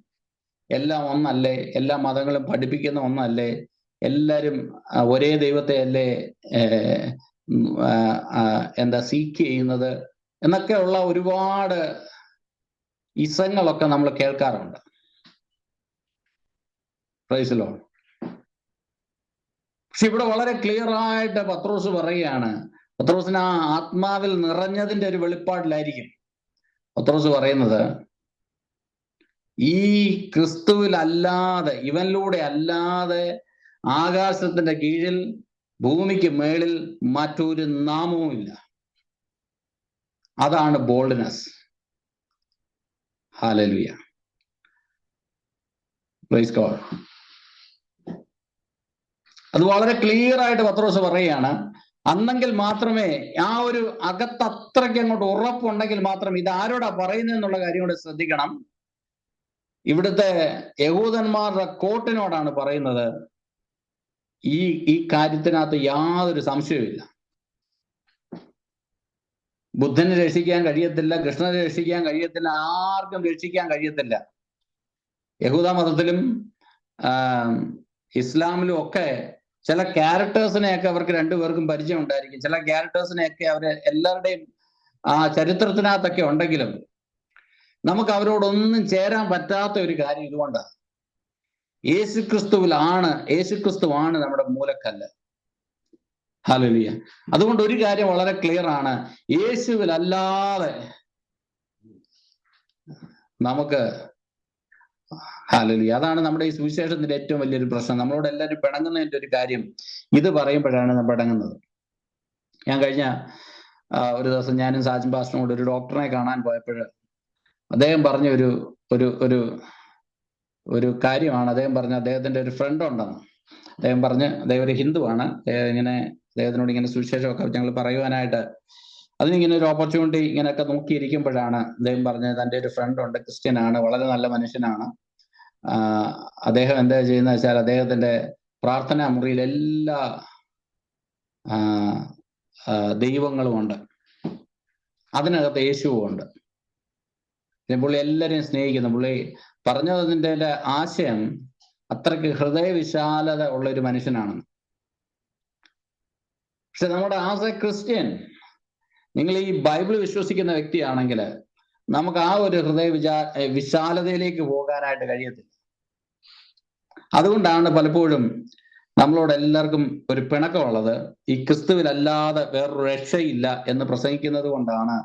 എല്ലാം ഒന്നല്ലേ, എല്ലാ മതങ്ങളും പഠിപ്പിക്കുന്ന ഒന്നല്ലേ, എല്ലാവരും ഒരേ ദൈവത്തെ അല്ലേ സീക്ക് ചെയ്യുന്നത് എന്നൊക്കെയുള്ള ഒരുപാട് ഇസങ്ങളൊക്കെ നമ്മൾ കേൾക്കാറുണ്ട്. Price the Lord. പക്ഷെ ഇവിടെ വളരെ ക്ലിയർ ആയിട്ട് പത്രോസ് പറയുകയാണ്, പത്രോസിന് ആ ആത്മാവിൽ നിറഞ്ഞതിന്റെ ഒരു വെളിപ്പാടിലായിരിക്കും പത്രോസ് പറയുന്നത്, ഈ ക്രിസ്തുവിൽ അല്ലാതെ, ഇവനിലൂടെ അല്ലാതെ ആകാശത്തിന്റെ കീഴിൽ ഭൂമിക്ക് മേളിൽ മറ്റൊരു നാമവും ഇല്ല. അതാണ് ബോൾഡ്നെസ്. ഹല്ലേലൂയ. Praise God. അത് വളരെ ക്ലിയർ ആയിട്ട് പത്രോസ് പറയുകയാണ്. അന്നെങ്കിൽ മാത്രമേ ആ ഒരു അകത്ത് അത്രയ്ക്ക് അങ്ങോട്ട് ഉറപ്പുണ്ടെങ്കിൽ മാത്രം ഇത് ആരോടാ പറയുന്നത് എന്നുള്ള കാര്യം കൂടെ ശ്രദ്ധിക്കണം. ഇവിടുത്തെ യഹൂദന്മാരുടെ കോട്ടിനോടാണ് പറയുന്നത്. ഈ കാര്യത്തിനകത്ത് യാതൊരു സംശയവുമില്ല. ബുദ്ധനെ രക്ഷിക്കാൻ കഴിയത്തില്ല, കൃഷ്ണനെ രക്ഷിക്കാൻ കഴിയത്തില്ല, ആർക്കും രക്ഷിക്കാൻ കഴിയത്തില്ല. യഹൂദ മതത്തിലും ഇസ്ലാമിലും ഒക്കെ ചില ക്യാരക്ടേഴ്സിനെയൊക്കെ അവർക്ക് രണ്ടുപേർക്കും പരിചയം ഉണ്ടായിരിക്കും. ചില ക്യാരക്ടേഴ്സിനെയൊക്കെ അവര് എല്ലാവരുടെയും ആ ചരിത്രത്തിനകത്തൊക്കെ ഉണ്ടെങ്കിലും നമുക്ക് അവരോടൊന്നും ചേരാൻ പറ്റാത്ത ഒരു കാര്യം ഇതുകൊണ്ടാണ്. യേശുക്രിസ്തുവാണ് നമ്മുടെ മൂലക്കല്ല്. ഹല്ലേലൂയ. അതുകൊണ്ട് ഒരു കാര്യം വളരെ ക്ലിയർ ആണ്, യേശുവിലല്ലാതെ നമുക്ക്, ഹല്ലേലൂയ, അതാണ് നമ്മുടെ ഈ സുവിശേഷത്തിന്റെ ഏറ്റവും വലിയൊരു പ്രശ്നം. നമ്മളോട് എല്ലാവരും പിണങ്ങുന്നതിന്റെ ഒരു കാര്യം ഇത് പറയുമ്പോഴാണ് നമ്മൾ പിണങ്ങുന്നത്. ഞാൻ കഴിഞ്ഞ ഒരു ദിവസം ഞാനും സാജൻ പാസ്റ്ററും കൂടെ ഒരു ഡോക്ടറിനെ കാണാൻ പോയപ്പോൾ അദ്ദേഹം പറഞ്ഞ ഒരു ഒരു കാര്യമാണ്. അദ്ദേഹം പറഞ്ഞ അദ്ദേഹത്തിന്റെ ഒരു ഫ്രണ്ട് ഉണ്ടെന്ന്. അദ്ദേഹം പറഞ്ഞ് അദ്ദേഹം ഒരു ഹിന്ദുവാണ്. ഇങ്ങനെ അദ്ദേഹത്തിനോട് ഇങ്ങനെ സുവിശേഷമൊക്കെ ഞങ്ങൾ പറയുവാനായിട്ട് അതിനിങ്ങനെ ഒരു ഓപ്പർച്യൂണിറ്റി ഇങ്ങനെയൊക്കെ നോക്കിയിരിക്കുമ്പോഴാണ് അദ്ദേഹം പറഞ്ഞത് തൻ്റെ ഒരു ഫ്രണ്ട് ഉണ്ട്, ക്രിസ്ത്യനാണ്, വളരെ നല്ല മനുഷ്യനാണ്. അദ്ദേഹം എന്താ ചെയ്യുന്നത് വെച്ചാൽ അദ്ദേഹത്തിന്റെ പ്രാർത്ഥനാ മുറിയിൽ എല്ലാ ദൈവങ്ങളും ഉണ്ട്, അതിനകത്ത് യേശുവും ഉണ്ട്. പുള്ളി എല്ലാവരെയും സ്നേഹിക്കുന്നു. പുള്ളി പറഞ്ഞതിൻ്റെ ആശയം അത്രയ്ക്ക് ഹൃദയവിശാലത ഉള്ള ഒരു മനുഷ്യനാണെന്ന്. പക്ഷെ നമ്മുടെ ആസ് എ ക്രിസ്ത്യൻ, നിങ്ങൾ ഈ ബൈബിൾ വിശ്വസിക്കുന്ന വ്യക്തിയാണെങ്കിൽ നമുക്ക് ആ ഒരു വിശാലതയിലേക്ക് പോകാനായിട്ട് കഴിയത്തില്ല. അതുകൊണ്ടാണ് പലപ്പോഴും നമ്മളോട് എല്ലാവർക്കും ഒരു പിണക്കമുള്ളത്. ഈ ക്രിസ്തുവിലല്ലാതെ വേറൊരു രക്ഷയില്ല എന്ന് പ്രസംഗിക്കുന്നത് കൊണ്ടാണ്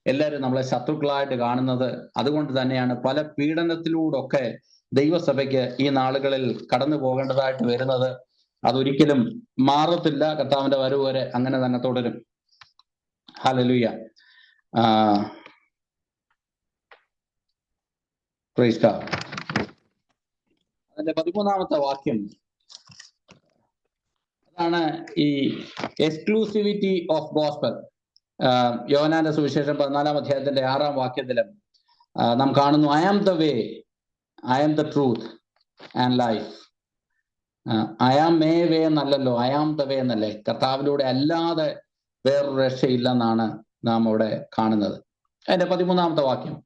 എല്ലാവരും നമ്മളെ ശത്രുക്കളായിട്ട് കാണുന്നത്. അതുകൊണ്ട് തന്നെയാണ് പല പീഡനത്തിലൂടെയൊക്കെ ദൈവസഭയ്ക്ക് ഈ നാളുകളിൽ കടന്നു പോകേണ്ടതായിട്ട് വരുന്നത്. അതൊരിക്കലും മാറത്തില്ല. കർത്താവിന്റെ വരവ് വരെ അങ്ങനെ തന്നെ തുടരും. ഹല്ലേലൂയ. Praise God. അതിന്റെ 13ാമത്തെ വാക്യം അതാണ് ഈ എക്സ്ക്ലൂസിവിറ്റി ഓഫ് ഗോസ്പൽ. യോഹന്നാന്റെ സുവിശേഷം 14-ാം അധ്യായത്തിന്റെ 6-ാം വാക്യത്തിലും നാം കാണുന്നു, I am the way, I am the truth and life. I am my way എന്നല്ലല്ലോ, ഐ ആം ദ വേ എന്നല്ലേ. കർത്താവിലൂടെ അല്ലാതെ വേറൊരു രക്ഷയില്ലെന്നാണ് നാം അവിടെ കാണുന്നത്. അതിന്റെ 13ാമത്തെ വാക്യം,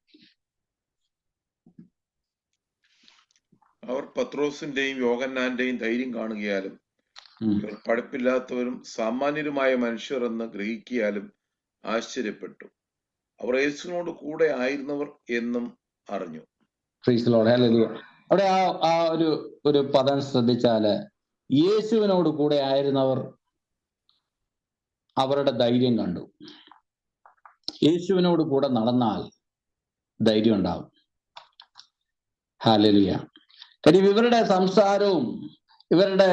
അവർ പത്രോസിന്റെയും യോഹന്നാന്റെയും ധൈര്യം കാണുകയാലും ഇവർ പഠിപ്പില്ലാത്തവരും സാമാന്യരുമായ മനുഷ്യർ എന്ന് ഗ്രഹിക്കിയാലും ആശ്ചര്യപ്പെട്ടു. അവർ യേശുവിനോട് കൂടെ ആയിരുന്നവർ എന്നും അറിഞ്ഞു. അവിടെ ആ ഒരു പദം ശ്രദ്ധിച്ചാല്, യേശുവിനോട് കൂടെ ആയിരുന്നവർ അവരുടെ ധൈര്യം കണ്ടു. യേശുവിനോട് കൂടെ നടന്നാൽ ധൈര്യം ഉണ്ടാവും. ഹല്ലേലൂയ. കാര്യം ഇവരുടെ സംസാരവും ഇവരുടെ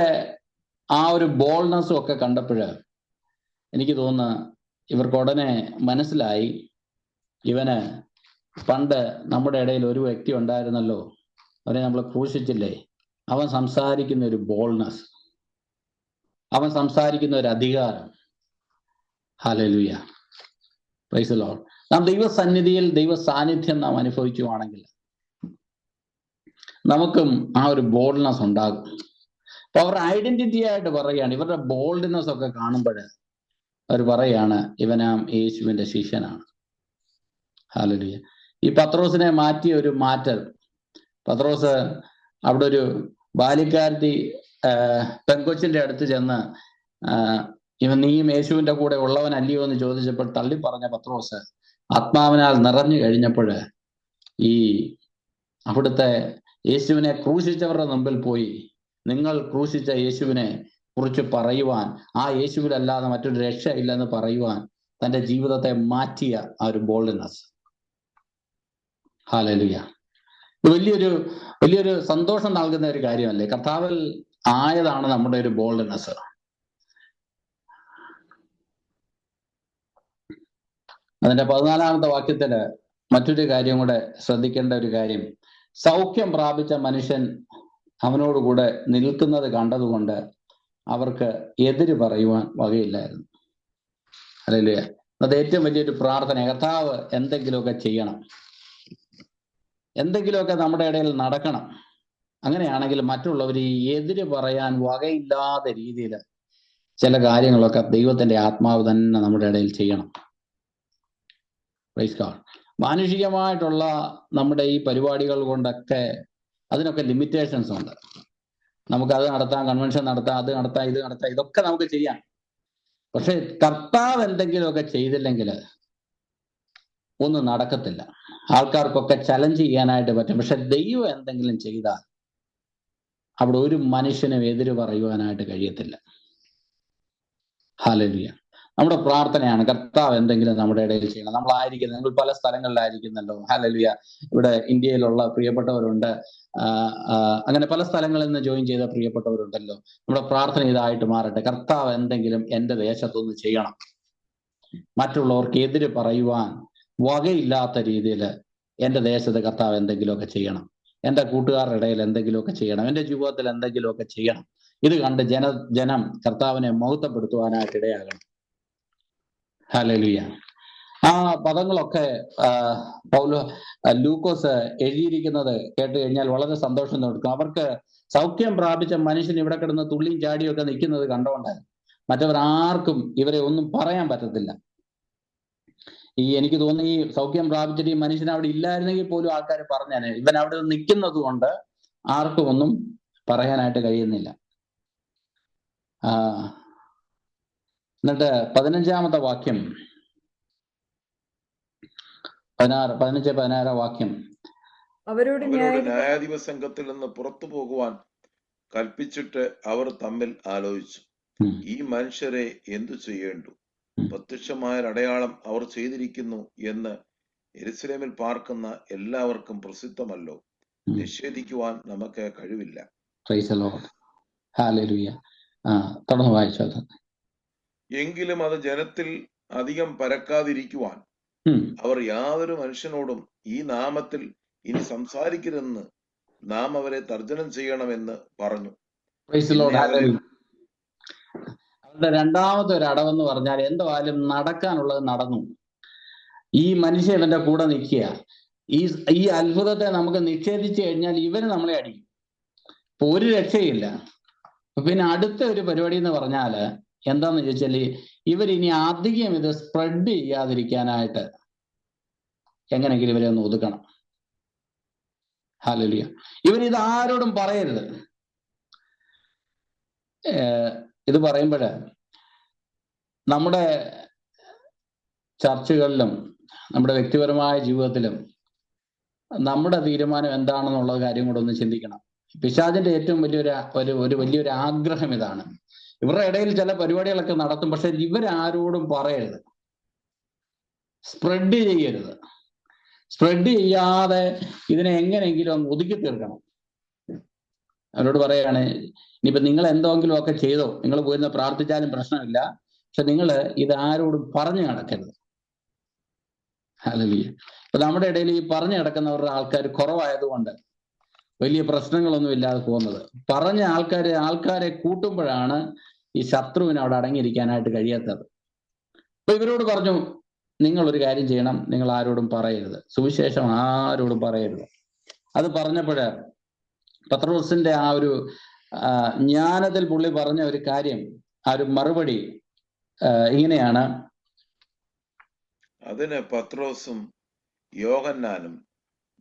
ആ ഒരു ബോൾഡ്നെസ്സും ഒക്കെ കണ്ടപ്പോഴ് എനിക്ക് തോന്നുന്നു ഇവർക്ക് ഉടനെ മനസ്സിലായി, ഇവന് പണ്ട് നമ്മുടെ ഇടയിൽ ഒരു വ്യക്തി ഉണ്ടായിരുന്നല്ലോ, അവനെ നമ്മൾ ക്രൂശിച്ചില്ലേ, അവൻ സംസാരിക്കുന്ന ഒരു ബോൾഡ്നെസ്, അവൻ സംസാരിക്കുന്ന ഒരു അധികാരം. ഹല്ലേലൂയ. Price the Lord. നാം ദൈവസന്നിധിയിൽ ദൈവ സാന്നിധ്യം നാം അനുഭവിക്കുവാണെങ്കിൽ നമുക്കും ആ ഒരു ബോൾഡ്നെസ് ഉണ്ടാകും. അപ്പൊ അവരുടെ ഐഡന്റിറ്റി ആയിട്ട് പറയുകയാണ്, ഇവരുടെ ബോൾഡ്നെസ് ഒക്കെ കാണുമ്പോൾ അവർ പറയാണ്, ഇവനാം യേശുവിന്റെ ശിഷ്യനാണ്. ഹല്ലേലൂയ. ഈ പത്രോസിനെ മാറ്റിയ ഒരു മാറ്റൽ, പത്രോസ് അവിടെ ഒരു ബാല്യക്കാരത്തി പെങ്കൊച്ചിന്റെ അടുത്ത് ചെന്ന് നീയും യേശുവിന്റെ കൂടെ ഉള്ളവനല്ലയോ എന്ന് ചോദിച്ചപ്പോൾ തള്ളി പറഞ്ഞ പത്രോസ് ആത്മാവിനാൽ നിറഞ്ഞു കഴിഞ്ഞപ്പോൾ ഈ അവിടുത്തെ യേശുവിനെ ക്രൂശിച്ചവരുടെ മുമ്പിൽ പോയി നിങ്ങൾ ക്രൂശിച്ച യേശുവിനെ കുറിച്ച് പറയുവാൻ, ആ യേശുവിലല്ലാതെ മറ്റൊരു രക്ഷയില്ലെന്ന് പറയുവാൻ തൻ്റെ ജീവിതത്തെ മാറ്റിയ ആ ഒരു ബോൾഡ്നെസ്. ഹല്ലേലൂയ. വലിയൊരു സന്തോഷം നൽകുന്ന ഒരു കാര്യമല്ലേ. കർത്താവിൽ ആയതാണ് നമ്മുടെ ഒരു ബോൾഡ്നെസ്. അതിന്റെ 14ാമത്തെ വാക്യത്തില് മറ്റൊരു കാര്യം കൂടെ ശ്രദ്ധിക്കേണ്ട ഒരു കാര്യം, സൗഖ്യം പ്രാപിച്ച മനുഷ്യൻ അവനോടുകൂടെ നിൽക്കുന്നത് കണ്ടതുകൊണ്ട് അവർക്ക് എതിര് പറയുവാൻ വകയില്ലായിരുന്നു. ഹല്ലേലൂയ. അത് ഏറ്റവും വലിയൊരു പ്രാർത്ഥന. കർത്താവ് എന്തെങ്കിലുമൊക്കെ ചെയ്യണം, എന്തെങ്കിലുമൊക്കെ നമ്മുടെ ഇടയിൽ നടക്കണം. അങ്ങനെയാണെങ്കിൽ മറ്റുള്ളവർ എതിര് പറയാൻ വകയില്ലാത്ത രീതിയിൽ ചില കാര്യങ്ങളൊക്കെ ദൈവത്തിന്റെ ആത്മാവ് തന്നെ നമ്മുടെ ഇടയിൽ ചെയ്യണം. Praise God. മാനുഷികമായിട്ടുള്ള നമ്മുടെ ഈ പരിപാടികൾ കൊണ്ടൊക്കെ അതിനൊക്കെ ലിമിറ്റേഷൻസ് ഉണ്ട്. നമുക്കത് നടത്താം, കൺവെൻഷൻ നടത്താം, അത് നടത്താം, ഇത് നടത്താം, ഇതൊക്കെ നമുക്ക് ചെയ്യാം. പക്ഷെ കർത്താവ് എന്തെങ്കിലുമൊക്കെ ചെയ്തില്ലെങ്കിൽ ഒന്നും നടക്കത്തില്ല. ആൾക്കാർക്കൊക്കെ ചലഞ്ച് ചെയ്യാനായിട്ട് പറ്റും. പക്ഷെ ദൈവം എന്തെങ്കിലും ചെയ്താൽ അവിടെ ഒരു മനുഷ്യനും എതിര് പറയുവാനായിട്ട് കഴിയത്തില്ല. ഹല്ലേലൂയ. നമ്മുടെ പ്രാർത്ഥനയാണ് കർത്താവ് എന്തെങ്കിലും നമ്മുടെ ഇടയിൽ ചെയ്യണം. നമ്മളായിരിക്കുന്നത്, നിങ്ങൾ പല സ്ഥലങ്ങളിലായിരിക്കുന്നല്ലോ. ഹല്ലേലൂയ. ഇവിടെ ഇന്ത്യയിലുള്ള പ്രിയപ്പെട്ടവരുണ്ട്, അങ്ങനെ പല സ്ഥലങ്ങളിൽ നിന്ന് ജോയിൻ ചെയ്ത പ്രിയപ്പെട്ടവരുണ്ടല്ലോ. നമ്മുടെ പ്രാർത്ഥന ഇതായിട്ട് മാറട്ടെ, കർത്താവ് എന്തെങ്കിലും എൻ്റെ ദേശത്തൊന്ന് ചെയ്യണം. മറ്റുള്ളവർക്ക് എതിര് പറയുവാൻ വകയില്ലാത്ത രീതിയിൽ എൻ്റെ ദേശത്ത് കർത്താവ് എന്തെങ്കിലുമൊക്കെ ചെയ്യണം. എൻ്റെ കൂട്ടുകാരുടെ ഇടയിൽ എന്തെങ്കിലുമൊക്കെ ചെയ്യണം, എൻ്റെ ജീവിതത്തിൽ എന്തെങ്കിലുമൊക്കെ ചെയ്യണം. ഇത് കണ്ട് ജനം കർത്താവിനെ മഹത്വപ്പെടുത്തുവാനായിട്ട് ഇടയാകണം. ഹല്ലേലൂയ. ആ പദങ്ങളൊക്കെ ലൂക്കോസ് എഴുതിയിരിക്കുന്നത് കേട്ട് കഴിഞ്ഞാൽ വളരെ സന്തോഷം തോന്നും. അവർക്ക് സൗഖ്യം പ്രാപിച്ച മനുഷ്യൻ ഇവിടെ കിടന്ന് തുള്ളിയും ചാടിയും ഒക്കെ നിൽക്കുന്നത് കണ്ടുകൊണ്ട് മറ്റവർ ആർക്കും ഇവരെ ഒന്നും പറയാൻ പറ്റത്തില്ല. എനിക്ക് തോന്നുന്നു ഈ സൗഖ്യം പ്രാപിച്ചിട്ട് ഈ മനുഷ്യൻ അവിടെ ഇല്ലായിരുന്നെങ്കിൽ പോലും ആൾക്കാർ പറഞ്ഞേനെ. ഇവൻ അവിടെ നിൽക്കുന്നത് കൊണ്ട് ആർക്കും ഒന്നും പറയാനായിട്ട് കഴിയുന്നില്ല. എന്നിട്ട് 15-ാമത്തെ വാക്യം, 15-16 വാക്യം. അവരോട് ന്യായാധിപ സംഘത്തിൽ നിന്ന് പുറത്തു പോകുവാൻ കൽപ്പിച്ചിട്ട് അവർ തമ്മിൽ ആലോചിച്ചു, ഈ മനുഷ്യരെ എന്തു ചെയ്യേണ്ടു? പ്രത്യക്ഷമായ അടയാളം അവർ ചെയ്തിരിക്കുന്നു എന്ന് യെരൂശലേമിൽ പാർക്കുന്ന എല്ലാവർക്കും പ്രസിദ്ധമല്ലോ, നിഷേധിക്കുവാൻ നമുക്ക് കഴിവില്ല. തുടർന്ന് വായിച്ചത്. എങ്കിലും അത് ജനത്തിൽ അധികം പരക്കാതിരിക്കുവാൻ അവർ യാതൊരു മനുഷ്യനോടും ഈ നാമത്തിൽ ഇനി സംസാരിക്കരുതെന്ന് നാം അവരെ തർജ്ജനം ചെയ്യണമെന്ന് പറഞ്ഞു. അവരുടെ രണ്ടാമത്തെ ഒരു അടവെന്ന് പറഞ്ഞാൽ എന്തായാലും നടക്കാനുള്ളത് നടന്നു. ഈ മനുഷ്യൻ ഇവന്റെ കൂടെ നിൽക്കുക. ഈ അത്ഭുതത്തെ നമുക്ക് നിഷേധിച്ചു കഴിഞ്ഞാൽ ഇവന് നമ്മളെ അടിക്കും. ഇപ്പൊ ഒരു രക്ഷയില്ല. പിന്നെ അടുത്ത ഒരു പരിപാടി എന്ന് പറഞ്ഞാൽ എന്താന്ന് ചോദിച്ചാൽ ഇവരിനി അധികം ഇത് സ്പ്രെഡ് ചെയ്യാതിരിക്കാനായിട്ട് എങ്ങനെയെങ്കിലും ഇവരെ ഒന്ന് ഒതുക്കണം. ഹല്ലേലൂയ. ഇവരിത് ആരോടും പറയരുത്. ഇത് പറയുമ്പോൾ നമ്മുടെ ചർച്ചകളിലും നമ്മുടെ വ്യക്തിപരമായ ജീവിതത്തിലും നമ്മുടെ തീരുമാനം എന്താണെന്നുള്ള കാര്യം കൂടെ ഒന്ന് ചിന്തിക്കണം. പിശാചിന്റെ ഏറ്റവും വലിയൊരു ആഗ്രഹം ഇതാണ്. ഇവരുടെ ഇടയിൽ ചില പരിപാടികളൊക്കെ നടത്തും, പക്ഷെ ഇവരാരോടും പറയരുത്, സ്പ്രെഡ് ചെയ്യരുത്. സ്പ്രെഡ് ചെയ്യാതെ ഇതിനെ എങ്ങനെയെങ്കിലും അങ്ങ് ഒതുക്കി തീർക്കണം. അവരോട് പറയാണ്, ഇനിയിപ്പോ നിങ്ങൾ എന്തെങ്കിലും ഒക്കെ ചെയ്തോ, നിങ്ങൾ പോയിരുന്ന പ്രാർത്ഥിച്ചാലും പ്രശ്നമില്ല, പക്ഷെ നിങ്ങൾ ഇത് ആരോടും പറഞ്ഞു നടക്കരുത്. ഹല്ലേലൂയ. ഇപ്പൊ നമ്മുടെ ഇടയിൽ ഈ പറഞ്ഞു നടക്കുന്നവരുടെ ആൾക്കാർ കുറവായതുകൊണ്ട് വലിയ പ്രശ്നങ്ങളൊന്നും ഇല്ലാതെ പോകുന്നത്. പറഞ്ഞ ആൾക്കാരെ കൂട്ടുമ്പോഴാണ് ഈ ശത്രുവിന് അവിടെ അടങ്ങിയിരിക്കാനായിട്ട് കഴിയാത്തത്. അപ്പൊ ഇവരോട് പറഞ്ഞു, നിങ്ങളൊരു കാര്യം ചെയ്യണം, നിങ്ങൾ ആരോടും പറയരുത്, സുവിശേഷം ആരോടും പറയരുത്. അത് പറഞ്ഞപ്പോഴ് പത്രോസിന്റെ ആ ഒരു ജ്ഞാനത്തിൽ പുള്ളി പറഞ്ഞ ഒരു കാര്യം, ആ ഒരു മറുപടി ഇങ്ങനെയാണ്. അതിന് പത്രോസും യോഹന്നാനും,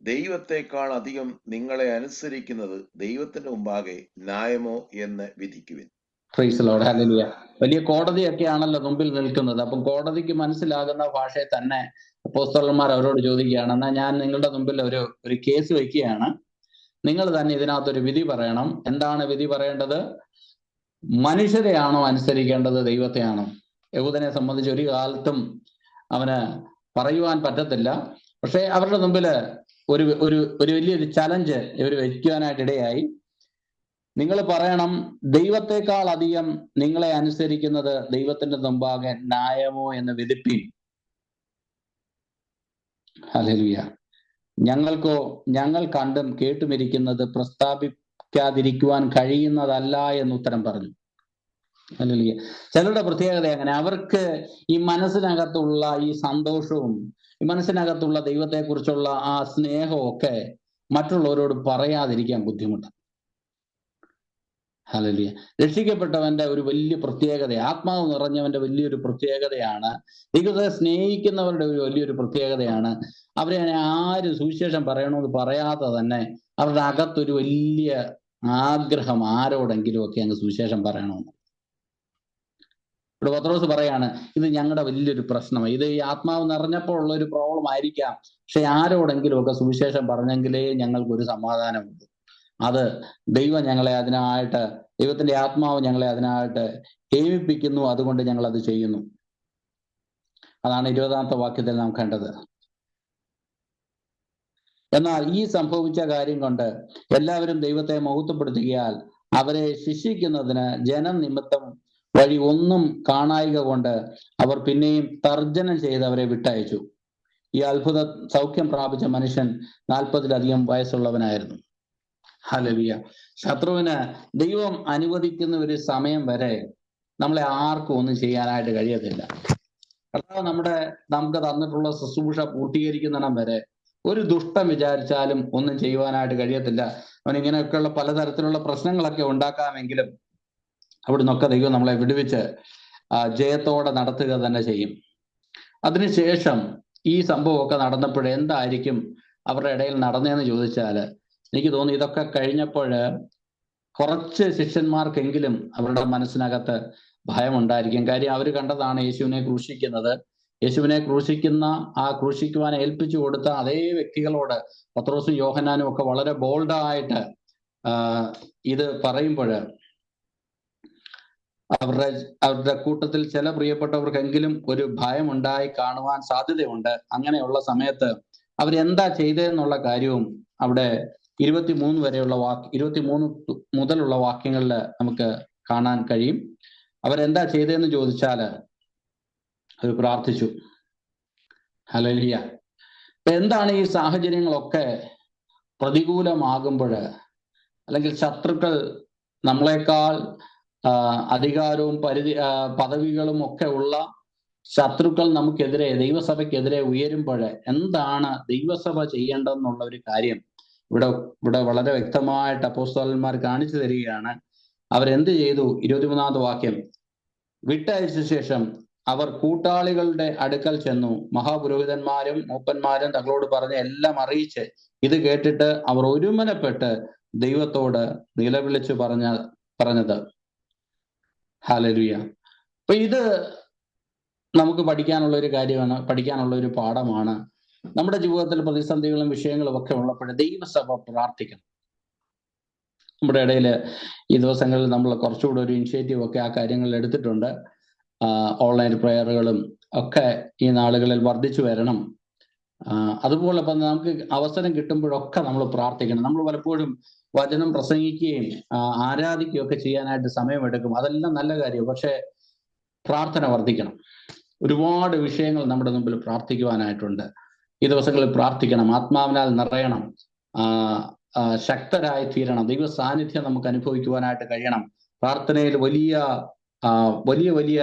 ദൈവത്തെക്കാൾ അധികം നിങ്ങളെ അനുസരിക്കുന്നത് ദൈവത്തിന്റെ മുമ്പാകെ ന്യായമോ എന്ന് വിധിക്കുവിൻ. Praise Lord. ഹല്ലേലൂയ. വലിയ കോടതിയൊക്കെയാണല്ലോ മുമ്പിൽ നിൽക്കുന്നത്. അപ്പം കോടതിക്ക് മനസ്സിലാകുന്ന ഭാഷയെ തന്നെ അപ്പോസ്തലന്മാർ അവരോട് ചോദിക്കുകയാണ്, എന്നാൽ ഞാൻ നിങ്ങളുടെ മുമ്പിൽ ഒരു കേസ് വയ്ക്കുകയാണ്, നിങ്ങൾ തന്നെ ഇതിനകത്തൊരു വിധി പറയണം. എന്താണ് വിധി പറയേണ്ടത്? മനുഷ്യരെയാണോ അനുസരിക്കേണ്ടത്, ദൈവത്തെയാണോ? യഹൂദനെ സംബന്ധിച്ച് ഒരു കാലത്തും അവന് പറയുവാൻ പറ്റത്തില്ല. പക്ഷെ അവരുടെ മുമ്പിൽ ഒരു വലിയൊരു ചലഞ്ച് ഇവർ വയ്ക്കുവാനായിട്ട് ഇടയായി. നിങ്ങൾ പറയണം, ദൈവത്തെക്കാൾ അധികം നിങ്ങളെ അനുസരിക്കുന്നത് ദൈവത്തിന്റെ മുമ്പാകെ ന്യായമോ എന്ന് വിധിപ്പിൻ. ഹല്ലേലൂയ. ഞങ്ങൾ കണ്ടും കേട്ടുമിരിക്കുന്നത് പ്രസ്താവിക്കാതിരിക്കുവാൻ കഴിയുന്നതല്ല എന്ന് ഉത്തരം പറഞ്ഞു. ഹല്ലേലൂയ. ചിലരുടെ പ്രത്യേകത അങ്ങനെ, അവർക്ക് ഈ മനസ്സിനകത്തുള്ള ഈ സന്തോഷവും ഈ മനസ്സിനകത്തുള്ള ദൈവത്തെക്കുറിച്ചുള്ള ആ സ്നേഹവും ഒക്കെ മറ്റുള്ളവരോട് പറയാതിരിക്കാൻ ബുദ്ധിമുട്ടാണ്. ഹല്ലേലൂയ. രക്ഷിക്കപ്പെട്ടവന്റെ ഒരു വലിയ പ്രത്യേകത, ആത്മാവ് നിറഞ്ഞവന്റെ വലിയൊരു പ്രത്യേകതയാണ്, ദൈവത്തെ സ്നേഹിക്കുന്നവരുടെ ഒരു വലിയൊരു പ്രത്യേകതയാണ്, അവരെ ആരും സുവിശേഷം പറയണമെന്ന് പറയാതെ തന്നെ അവരുടെ അകത്തൊരു വലിയ ആഗ്രഹം ആരോടെങ്കിലും ഒക്കെ അങ്ങ് സുവിശേഷം പറയണമെന്ന്. ഇവിടെ പത്രോസ് പറയാണ്, ഇത് ഞങ്ങളുടെ വലിയൊരു പ്രശ്നം, ഇത് ഈ ആത്മാവ് നിറഞ്ഞപ്പോൾ ഉള്ള ഒരു പ്രോബ്ലം ആയിരിക്കാം, പക്ഷെ ആരോടെങ്കിലും ഒക്കെ സുവിശേഷം പറഞ്ഞെങ്കിലേ ഞങ്ങൾക്കൊരു സമാധാനമുണ്ട്. അത് ദൈവത്തിന്റെ ആത്മാവ് ഞങ്ങളെ അതിനായിട്ട് ഏൽപ്പിക്കുന്നു, അതുകൊണ്ട് ഞങ്ങൾ അത് ചെയ്യുന്നു. അതാണ് 20-ാമത്തെ വാക്യത്തിൽ നാം കണ്ടത്. എന്നാൽ ഈ സംഭവിച്ച കാര്യം കൊണ്ട് എല്ലാവരും ദൈവത്തെ മഹത്വപ്പെടുത്തുകയാൽ അവരെ ശിക്ഷിക്കുന്നതിന് ജനം നിമിത്തം വഴി ഒന്നും കാണായിക കൊണ്ട് അവർ പിന്നെയും തർജ്ജനം ചെയ്ത് അവരെ വിട്ടയച്ചു. ഈ അത്ഭുത സൗഖ്യം പ്രാപിച്ച മനുഷ്യൻ 40-ലധികം വയസ്സുള്ളവനായിരുന്നു. ഹല്ലേലൂയ. ശത്രുവിന് ദൈവം അനുവദിക്കുന്ന ഒരു സമയം വരെ നമ്മളെ ആർക്കും ഒന്നും ചെയ്യാനായിട്ട് കഴിയത്തില്ല. കർത്താവ് നമുക്ക് തന്നിട്ടുള്ള ശുശ്രൂഷ പൂർത്തീകരിക്കുന്നിടം വരെ ഒരു ദുഷ്ടം വിചാരിച്ചാലും ഒന്നും ചെയ്യുവാനായിട്ട് കഴിയത്തില്ല. അവൻ ഇങ്ങനെയൊക്കെയുള്ള പലതരത്തിലുള്ള പ്രശ്നങ്ങളൊക്കെ ഉണ്ടാക്കാമെങ്കിലും അവിടുന്നൊക്കെ ദൈവം നമ്മളെ വിടുവിച്ച് ജയത്തോടെ നടത്തുക തന്നെ ചെയ്യും. അതിനുശേഷം ഈ സംഭവമൊക്കെ നടന്നപ്പോൾ എന്തായിരിക്കും അവരുടെ ഇടയിൽ നടന്നതെന്ന് ചോദിച്ചാൽ, എനിക്ക് തോന്നുന്നു ഇതൊക്കെ കഴിഞ്ഞപ്പോൾ കുറച്ച് ശിഷ്യന്മാർക്കെങ്കിലും അവരുടെ മനസ്സിനകത്ത് ഭയമുണ്ടായിരിക്കും. കാര്യം അവർ കണ്ടതാണ് യേശുവിനെ ക്രൂശിക്കുന്നത്. യേശുവിനെ ക്രൂശിക്കുവാൻ ഏൽപ്പിച്ചു കൊടുത്ത അതേ വ്യക്തികളോട് പത്രോസും യോഹന്നാനും ഒക്കെ വളരെ ബോൾഡായിട്ട് ഇത് പറയുമ്പോൾ അവരുടെ കൂട്ടത്തിൽ ചില പ്രിയപ്പെട്ടവർക്കെങ്കിലും ഒരു ഭയം ഉണ്ടായി കാണുവാൻ സാധ്യതയുണ്ട്. അങ്ങനെയുള്ള സമയത്ത് അവരെന്താ ചെയ്തതെന്നുള്ള കാര്യവും അവിടെ 23 മുതലുള്ള വാക്യങ്ങളിൽ നമുക്ക് കാണാൻ കഴിയും. അവരെന്താ ചെയ്തതെന്ന് ചോദിച്ചാൽ അവർ പ്രാർത്ഥിച്ചു. ഹല്ലേലൂയ. എന്താണ് ഈ സാഹചര്യങ്ങളൊക്കെ പ്രതികൂലമാകുമ്പോൾ, അല്ലെങ്കിൽ ശത്രുക്കൾ നമ്മളെക്കാൾ അധികാരവും പദവികളും ഒക്കെ ഉള്ള ശത്രുക്കൾ നമുക്കെതിരെ, ദൈവസഭയ്ക്കെതിരെ ഉയരുമ്പോൾ എന്താണ് ദൈവസഭ ചെയ്യേണ്ടതെന്നുള്ള ഒരു കാര്യം ഇവിടെ വളരെ വ്യക്തമായിട്ട് അപ്പോസ്തലന്മാർ കാണിച്ചു തരികയാണ്. അവരെന്ത് ചെയ്തു? 23-ാമത്തെ വാക്യം, വിട്ടയച്ച ശേഷം അവർ കൂട്ടാളികളുടെ അടുക്കൽ ചെന്നു. മഹാപുരോഹിതന്മാരും മൂപ്പന്മാരും തങ്ങളോട് പറഞ്ഞ് എല്ലാം അറിയിച്ച് ഇത് കേട്ടിട്ട് അവർ ഒരുമനപ്പെട്ട് ദൈവത്തോട് നിലവിളിച്ചു പറഞ്ഞത്. ഹല്ലേലൂയ. അപ്പൊ ഇത് നമുക്ക് പഠിക്കാനുള്ള ഒരു കാര്യമാണ്, പഠിക്കാനുള്ള ഒരു പാഠമാണ്. നമ്മുടെ ജീവിതത്തിൽ പ്രതിസന്ധികളും വിഷയങ്ങളും ഒക്കെ ഉള്ളപ്പോൾ ദൈവസഭ പ്രാർത്ഥിക്കണം. നമ്മുടെ ഇടയിൽ ഈ ദിവസങ്ങളിൽ നമ്മൾ കുറച്ചുകൂടെ ഒരു ഇനിഷ്യേറ്റീവ് ഒക്കെ ആ കാര്യങ്ങളിൽ എടുത്തിട്ടുണ്ട്. ഓൺലൈൻ പ്രയറുകളും ഒക്കെ ഈ നാളുകളിൽ വർദ്ധിച്ചു വരണം. അതുപോലെ നമുക്ക് അവസരം കിട്ടുമ്പോഴൊക്കെ നമ്മൾ പ്രാർത്ഥിക്കണം. നമ്മൾ പലപ്പോഴും വചനം പ്രസംഗിക്കുകയും ആരാധിക്കുകയും ഒക്കെ ചെയ്യാനായിട്ട് സമയമെടുക്കും. അതെല്ലാം നല്ല കാര്യം. പക്ഷെ പ്രാർത്ഥന വർദ്ധിക്കണം. ഒരുപാട് വിഷയങ്ങൾ നമ്മുടെ മുമ്പിൽ പ്രാർത്ഥിക്കുവാനായിട്ടുണ്ട്. ഈ ദിവസങ്ങളിൽ പ്രാർത്ഥിക്കണം, ആത്മാവിനാൽ നിറയണം, ശക്തരായി തീരണം, ദൈവ സാന്നിധ്യം നമുക്ക് അനുഭവിക്കുവാനായിട്ട് കഴിയണം. പ്രാർത്ഥനയിൽ വലിയ വലിയ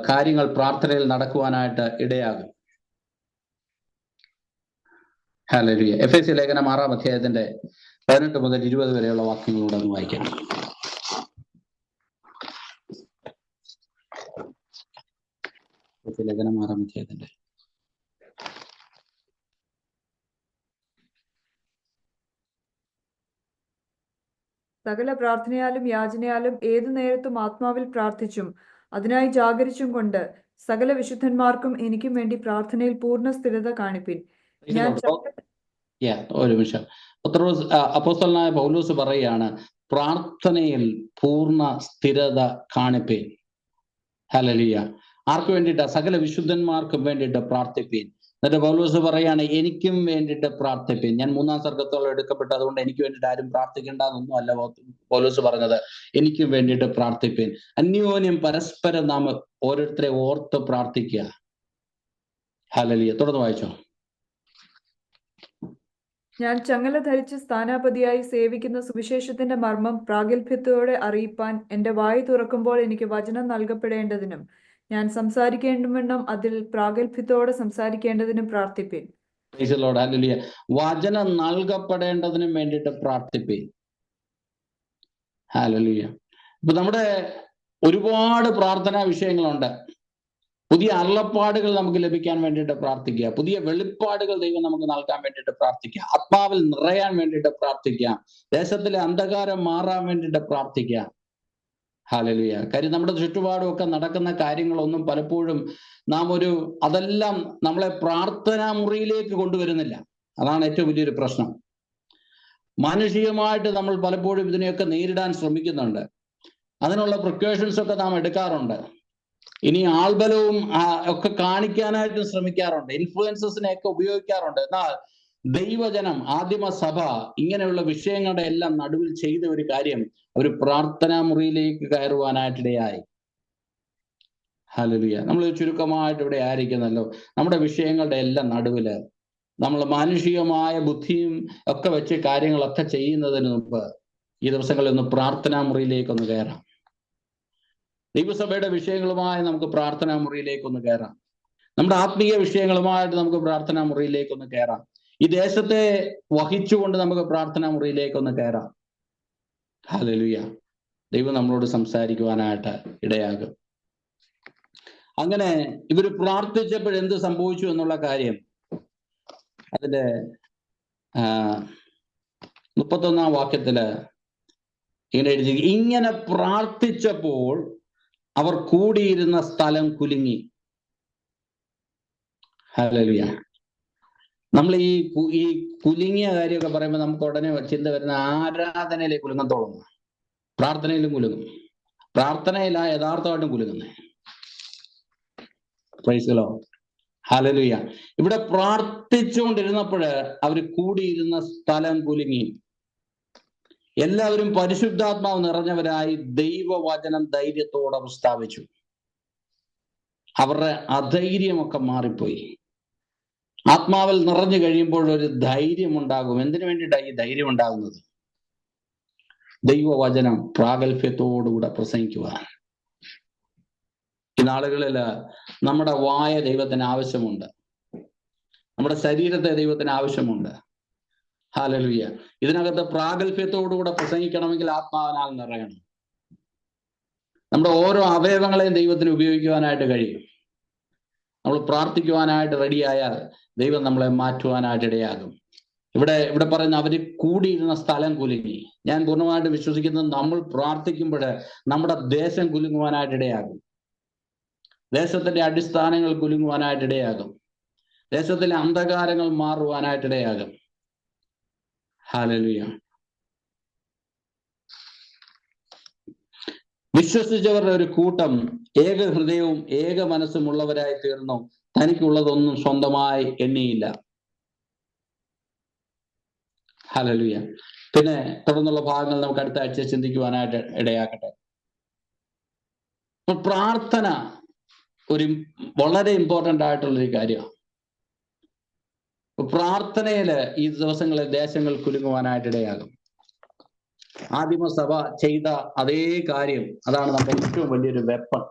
കാര്യങ്ങൾ പ്രാർത്ഥനയിൽ നടക്കുവാനായിട്ട് ഇടയാകും. ഹല്ലേലൂയ. എഫെസ്യ ലേഖനം 6-ാം അധ്യായത്തിന്റെ 18 മുതൽ 20 വരെയുള്ള വാക്യങ്ങളോട് ഒന്ന് വായിക്കാം. ലേഖനം 6-ാം അധ്യായത്തിന്റെ സകല പ്രാർത്ഥനയാലും യാചനയാലും ഏതു നേരത്തും ആത്മാവിൽ പ്രാർത്ഥിച്ചും അതിനായി ജാഗരിച്ചും കൊണ്ട് സകല വിശുദ്ധന്മാർക്കും എനിക്കും വേണ്ടി പ്രാർത്ഥനയിൽ പൂർണ്ണ സ്ഥിരത കാണിപ്പിൻ. ഒരു നിമിഷം. അപ്പോസ്തലനായ പൗലോസ് പറയുകയാണ്, പ്രാർത്ഥനയിൽ പൂർണ്ണ സ്ഥിരത കാണിപ്പീൻ. ഹല്ലേലൂയ. ആർക്ക് വേണ്ടിയിട്ടാ? സകല വിശുദ്ധന്മാർക്കും വേണ്ടിയിട്ട് പ്രാർത്ഥിപ്പീൻ. എന്നിട്ട് പൗലോസ് പറയാണ്, എനിക്കും വേണ്ടിയിട്ട് പ്രാർത്ഥിപ്പീൻ. ഞാൻ 3-ാം സർഗ്ഗത്തോളം എടുക്കപ്പെട്ട, അതുകൊണ്ട് എനിക്ക് വേണ്ടിയിട്ട് ആരും പ്രാർത്ഥിക്കേണ്ട എന്നൊന്നും അല്ല പൗലോസ് പറഞ്ഞത്. എനിക്കും വേണ്ടിയിട്ട് പ്രാർത്ഥിപ്പീൻ. അന്യോന്യം പരസ്പരം നാം ഓരോരുത്തരെ ഓർത്ത് പ്രാർത്ഥിക്കുക. ഹല്ലേലൂയ. തുടർന്ന് വായിച്ചോ. ഞാൻ ചങ്ങല ധരിച്ച് സ്ഥാനാപതിയായി സേവിക്കുന്ന സുവിശേഷത്തിന്റെ മർമ്മം പ്രാഗൽഭ്യത്തോടെ അറിയിപ്പാൻ എന്റെ വായ് തുറക്കുമ്പോൾ എനിക്ക് വചനം നൽകപ്പെടേണ്ടതിനും ഞാൻ സംസാരിക്കേണ്ടവണ്ണം അതിൽ പ്രാഗൽഭ്യത്തോടെ സംസാരിക്കേണ്ടതിനും പ്രാർത്ഥിപ്പീൻ. ഹല്ലേലൂയ. വചനം നൽകപ്പെടേണ്ടതിനും വേണ്ടിയിട്ട് പ്രാർത്ഥിപ്പീൻ. ഹല്ലേലൂയ. ഇപ്പൊ നമ്മുടെ ഒരുപാട് പ്രാർത്ഥനാ വിഷയങ്ങളുണ്ട്. പുതിയ അരുളപ്പാടുകൾ നമുക്ക് ലഭിക്കാൻ വേണ്ടിയിട്ട് പ്രാർത്ഥിക്കുക. പുതിയ വെളിപ്പാടുകൾ ദൈവം നമുക്ക് നൽകാൻ വേണ്ടിയിട്ട് പ്രാർത്ഥിക്കുക. ആത്മാവിൽ നിറയാൻ വേണ്ടിയിട്ട് പ്രാർത്ഥിക്കുക. ദേശത്തിലെ അന്ധകാരം മാറാൻ വേണ്ടിയിട്ട് പ്രാർത്ഥിക്കുക. ഹല്ലേലൂയ. കാര്യം നമ്മുടെ ചുറ്റുപാടും ഒക്കെ നടക്കുന്ന കാര്യങ്ങളൊന്നും പലപ്പോഴും അതെല്ലാം നമ്മളെ പ്രാർത്ഥനാ മുറിയിലേക്ക് കൊണ്ടുവരുന്നില്ല. അതാണ് ഏറ്റവും വലിയൊരു പ്രശ്നം. മാനുഷികമായിട്ട് നമ്മൾ പലപ്പോഴും ഇതിനെയൊക്കെ നേരിടാൻ ശ്രമിക്കുന്നുണ്ട്. അതിനുള്ള പ്രിക്കോഷൻസ് ഒക്കെ നാം എടുക്കാറുണ്ട്. ഇനി ആൾബലവും ഒക്കെ കാണിക്കാനായിട്ട് ശ്രമിക്കാറുണ്ട്. ഇൻഫ്ലുവൻസസിനെയൊക്കെ ഉപയോഗിക്കാറുണ്ട്. എന്നാൽ ദൈവജനം, ആദിമ സഭ ഇങ്ങനെയുള്ള വിഷയങ്ങളുടെ എല്ലാം നടുവിൽ ചെയ്ത ഒരു കാര്യം, ഒരു പ്രാർത്ഥനാ മുറിയിലേക്ക് കയറുവാനായിട്ടിടയായി. ഹല്ലേലൂയ. നമ്മൾ ചുരുക്കമായിട്ട് ഇവിടെ ആയിരിക്കുന്നല്ലോ. നമ്മുടെ വിഷയങ്ങളുടെ എല്ലാം നടുവില് നമ്മൾ മാനുഷികമായ ബുദ്ധിയും ഒക്കെ വെച്ച് കാര്യങ്ങളൊക്കെ ചെയ്യുന്നതിന് മുമ്പ് ഈ ദിവസങ്ങളിൽ ഒന്ന് പ്രാർത്ഥനാ മുറിയിലേക്കൊന്ന് കയറാം. ദൈവസഭയുടെ വിഷയങ്ങളുമായി നമുക്ക് പ്രാർത്ഥനാ മുറിയിലേക്കൊന്ന് കയറാം. നമ്മുടെ ആത്മീയ വിഷയങ്ങളുമായിട്ട് നമുക്ക് പ്രാർത്ഥനാ മുറിയിലേക്കൊന്ന് കയറാം. ഈ ദേശത്തെ വഹിച്ചുകൊണ്ട് നമുക്ക് പ്രാർത്ഥനാ മുറിയിലേക്കൊന്ന് കയറാം. ഹല്ലേലൂയ. ദൈവം നമ്മളോട് സംസാരിക്കുവാനായിട്ട് ഇടയാകും. അങ്ങനെ ഇവർ പ്രാർത്ഥിച്ചപ്പോൾ എന്ത് സംഭവിച്ചു എന്നുള്ള കാര്യം അതിന്റെ 31-ാം വാക്യത്തില് ഇങ്ങനെ എഴുതി, ഇങ്ങനെ പ്രാർത്ഥിച്ചപ്പോൾ അവർ കൂടിയിരുന്ന സ്ഥലം കുലുങ്ങി. ഹല്ലേലൂയ. നമ്മൾ ഈ കുലുങ്ങിയ കാര്യമൊക്കെ പറയുമ്പോൾ നമുക്ക് ഉടനെ ചിന്ത വരുന്ന ആരാധനയിലേക്ക് കുലുങ്ങത്തോളം, പ്രാർത്ഥനയിലും കുലുങ്ങും. പ്രാർത്ഥനയിലാ യഥാർത്ഥമായിട്ടും കുലുങ്ങുന്നേ. Praise the lord. ഹല്ലേലൂയ. ഇവിടെ പ്രാർത്ഥിച്ചുകൊണ്ടിരുന്നപ്പോൾ അവർ കൂടിയിരുന്ന സ്ഥലം കുലുങ്ങി. എല്ലാവരും പരിശുദ്ധാത്മാവ് നിറഞ്ഞവരായി ദൈവവചനം ധൈര്യത്തോടെ പ്രസ്താവിച്ചു. അവരുടെ അധൈര്യമൊക്കെ മാറിപ്പോയി. ആത്മാവിൽ നിറഞ്ഞു കഴിയുമ്പോൾ ഒരു ധൈര്യം ഉണ്ടാകും. എന്തിനു വേണ്ടിയിട്ടാണ് ഈ ധൈര്യം ഉണ്ടാകുന്നത്? ദൈവവചനം പ്രാഗൽഭ്യത്തോടുകൂടെ പ്രസംഗിക്കുവാൻ. ഈ നാളുകളിൽ നമ്മുടെ വായ ദൈവത്തിന് ആവശ്യമുണ്ട്, നമ്മുടെ ശരീരത്തെ ദൈവത്തിന് ആവശ്യമുണ്ട്. ഹല്ലേലൂയ. ഇതിനകത്ത് പ്രാഗൽഭ്യത്തോടുകൂടെ പ്രസംഗിക്കണമെങ്കിൽ ആത്മാവിനാൽ നിറയണം. നമ്മുടെ ഓരോ അവയവങ്ങളെയും ദൈവത്തിന് ഉപയോഗിക്കുവാനായിട്ട് കഴിയും. നമ്മൾ പ്രാർത്ഥിക്കുവാനായിട്ട് റെഡിയായാൽ ദൈവം നമ്മളെ മാറ്റുവാനായിട്ട് ഇടയാകും. ഇവിടെ പറയുന്ന അവര് കൂടിയിരുന്ന സ്ഥലം കുലുങ്ങി. ഞാൻ പൂർണ്ണമായിട്ട് വിശ്വസിക്കുന്നത് നമ്മൾ പ്രാർത്ഥിക്കുമ്പോൾ നമ്മുടെ ദേശം കുലുങ്ങുവാനായിട്ട് ഇടയാകും. ദേശത്തിന്റെ അടിസ്ഥാനങ്ങൾ കുലുങ്ങുവാനായിട്ട് ഇടയാകും. ദേശത്തിലെ അന്ധകാരങ്ങൾ മാറുവാനായിട്ട് ഇടയാകും. ഹല്ലേലൂയ. വിശ്വസിച്ചവരുടെ ഒരു കൂട്ടം ഏക ഹൃദയവും ഏക മനസ്സും ഉള്ളവരായി തീർന്നു. തനിക്കുള്ളതൊന്നും സ്വന്തമായി എണ്ണിയില്ല. ഹല്ലേലൂയ. പിന്നെ തുടർന്നുള്ള ഭാഗങ്ങൾ നമുക്ക് അടുത്ത ആഴ്ച ചിന്തിക്കുവാനായിട്ട് ഇടയാക്കട്ടെ. പ്രാർത്ഥന ഒരു വളരെ ഇമ്പോർട്ടൻ്റ് ആയിട്ടുള്ളൊരു കാര്യമാണ്. പ്രാർത്ഥനയില് ഈ ദിവസങ്ങളിൽ ദേശങ്ങൾ കുലുങ്ങുവാനായിട്ട് ഇടയാകും. ആദിമസഭ ചെയ്ത അതേ കാര്യം, അതാണ് നമ്മുടെ ഏറ്റവും വലിയൊരു വെപ്പൺ,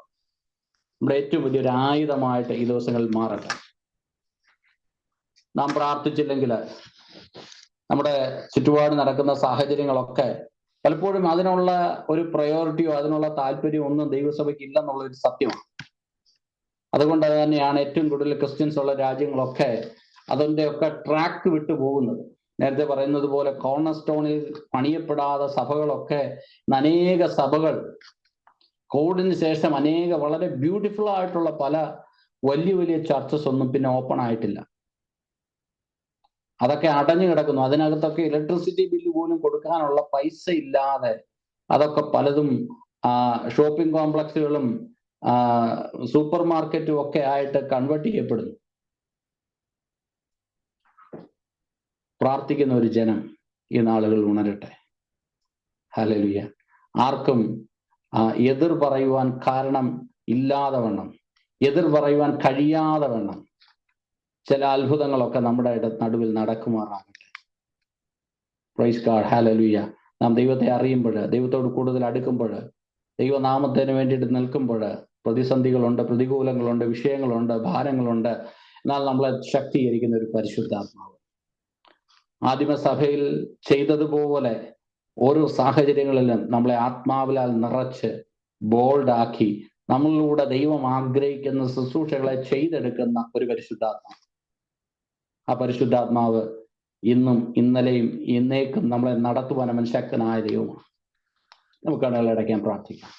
നമ്മുടെ ഏറ്റവും വലിയൊരു ആയുധമായിട്ട് ഈ ദിവസങ്ങളിൽ മാറട്ടെ. നാം പ്രാർത്ഥിച്ചില്ലെങ്കിൽ നമ്മുടെ ചുറ്റുപാട് നടക്കുന്ന സാഹചര്യങ്ങളൊക്കെ പലപ്പോഴും അതിനുള്ള ഒരു പ്രയോറിറ്റിയോ അതിനുള്ള താല്പര്യമോ ഒന്നും ദൈവസഭയ്ക്ക് ഇല്ലെന്നുള്ളൊരു സത്യമാണ്. അതുകൊണ്ട് തന്നെയാണ് ഏറ്റവും കൂടുതൽ ക്രിസ്ത്യൻസ് ഉള്ള രാജ്യങ്ങളൊക്കെ അതിൻ്റെ ഒക്കെ ട്രാക്ക് വിട്ടു പോകുന്നത്. നേരത്തെ പറയുന്നത് പോലെ കോർണർ സ്റ്റോണിൽ പണിയപ്പെടാതെ സഭകളൊക്കെ, അനേക സഭകൾ കോവിഡിന് ശേഷം അനേക വളരെ ബ്യൂട്ടിഫുൾ ആയിട്ടുള്ള പല വലിയ വലിയ ചർച്ചസ് ഒന്നും പിന്നെ ഓപ്പൺ ആയിട്ടില്ല. അതൊക്കെ അടഞ്ഞു കിടക്കുന്നു. അതിനകത്തൊക്കെ ഇലക്ട്രിസിറ്റി ബില്ല് പോലും കൊടുക്കാനുള്ള പൈസ ഇല്ലാതെ അതൊക്കെ പലതും ഷോപ്പിംഗ് കോംപ്ലക്സുകളും സൂപ്പർ മാർക്കറ്റും ഒക്കെ ആയിട്ട് കൺവേർട്ട് ചെയ്യപ്പെടുന്നു. പ്രാർത്ഥിക്കുന്ന ഒരു ജനം ഈ നാളുകൾ ഉണരട്ടെ. ഹല്ലേലൂയ. ആർക്കും എതിർ പറയുവാൻ കാരണം ഇല്ലാതെ വണ്ണം, എതിർ പറയുവാൻ കഴിയാതെ വണ്ണം ചില അത്ഭുതങ്ങളൊക്കെ നമ്മുടെ നടുവിൽ നടക്കുമാറാകട്ടെ. Price god. ഹല്ലേലൂയ. നാം ദൈവത്തെ അറിയുമ്പോൾ, ദൈവത്തോട് കൂടുതൽ അടുക്കുമ്പോൾ, ദൈവനാമത്തിന് വേണ്ടിയിട്ട് നിൽക്കുമ്പോൾ പ്രതിസന്ധികളുണ്ട്, പ്രതികൂലങ്ങളുണ്ട്, വിഷയങ്ങളുണ്ട്, ഭാരങ്ങളുണ്ട്. എന്നാൽ നമ്മളെ ശക്തീകരിക്കുന്ന ഒരു പരിശുദ്ധാത്മാവ് ആദിമസഭയിൽ ചെയ്തതുപോലെ ഓരോ സാഹചര്യങ്ങളിലും നമ്മളെ ആത്മാവിലാൽ നിറച്ച് ബോൾഡാക്കി നമ്മളിലൂടെ ദൈവം ആഗ്രഹിക്കുന്ന ശുശ്രൂഷകളെ ചെയ്തെടുക്കുന്ന ഒരു പരിശുദ്ധാത്മാവ്. ആ പരിശുദ്ധാത്മാവ് ഇന്നും ഇന്നലെയും എന്നേക്കും നമ്മളെ നടത്തുവാൻ അവൻ ശക്തനായ ദൈവമാണ്. നമുക്ക് അടയാളടയ്ക്കാൻ പ്രാർത്ഥിക്കാം.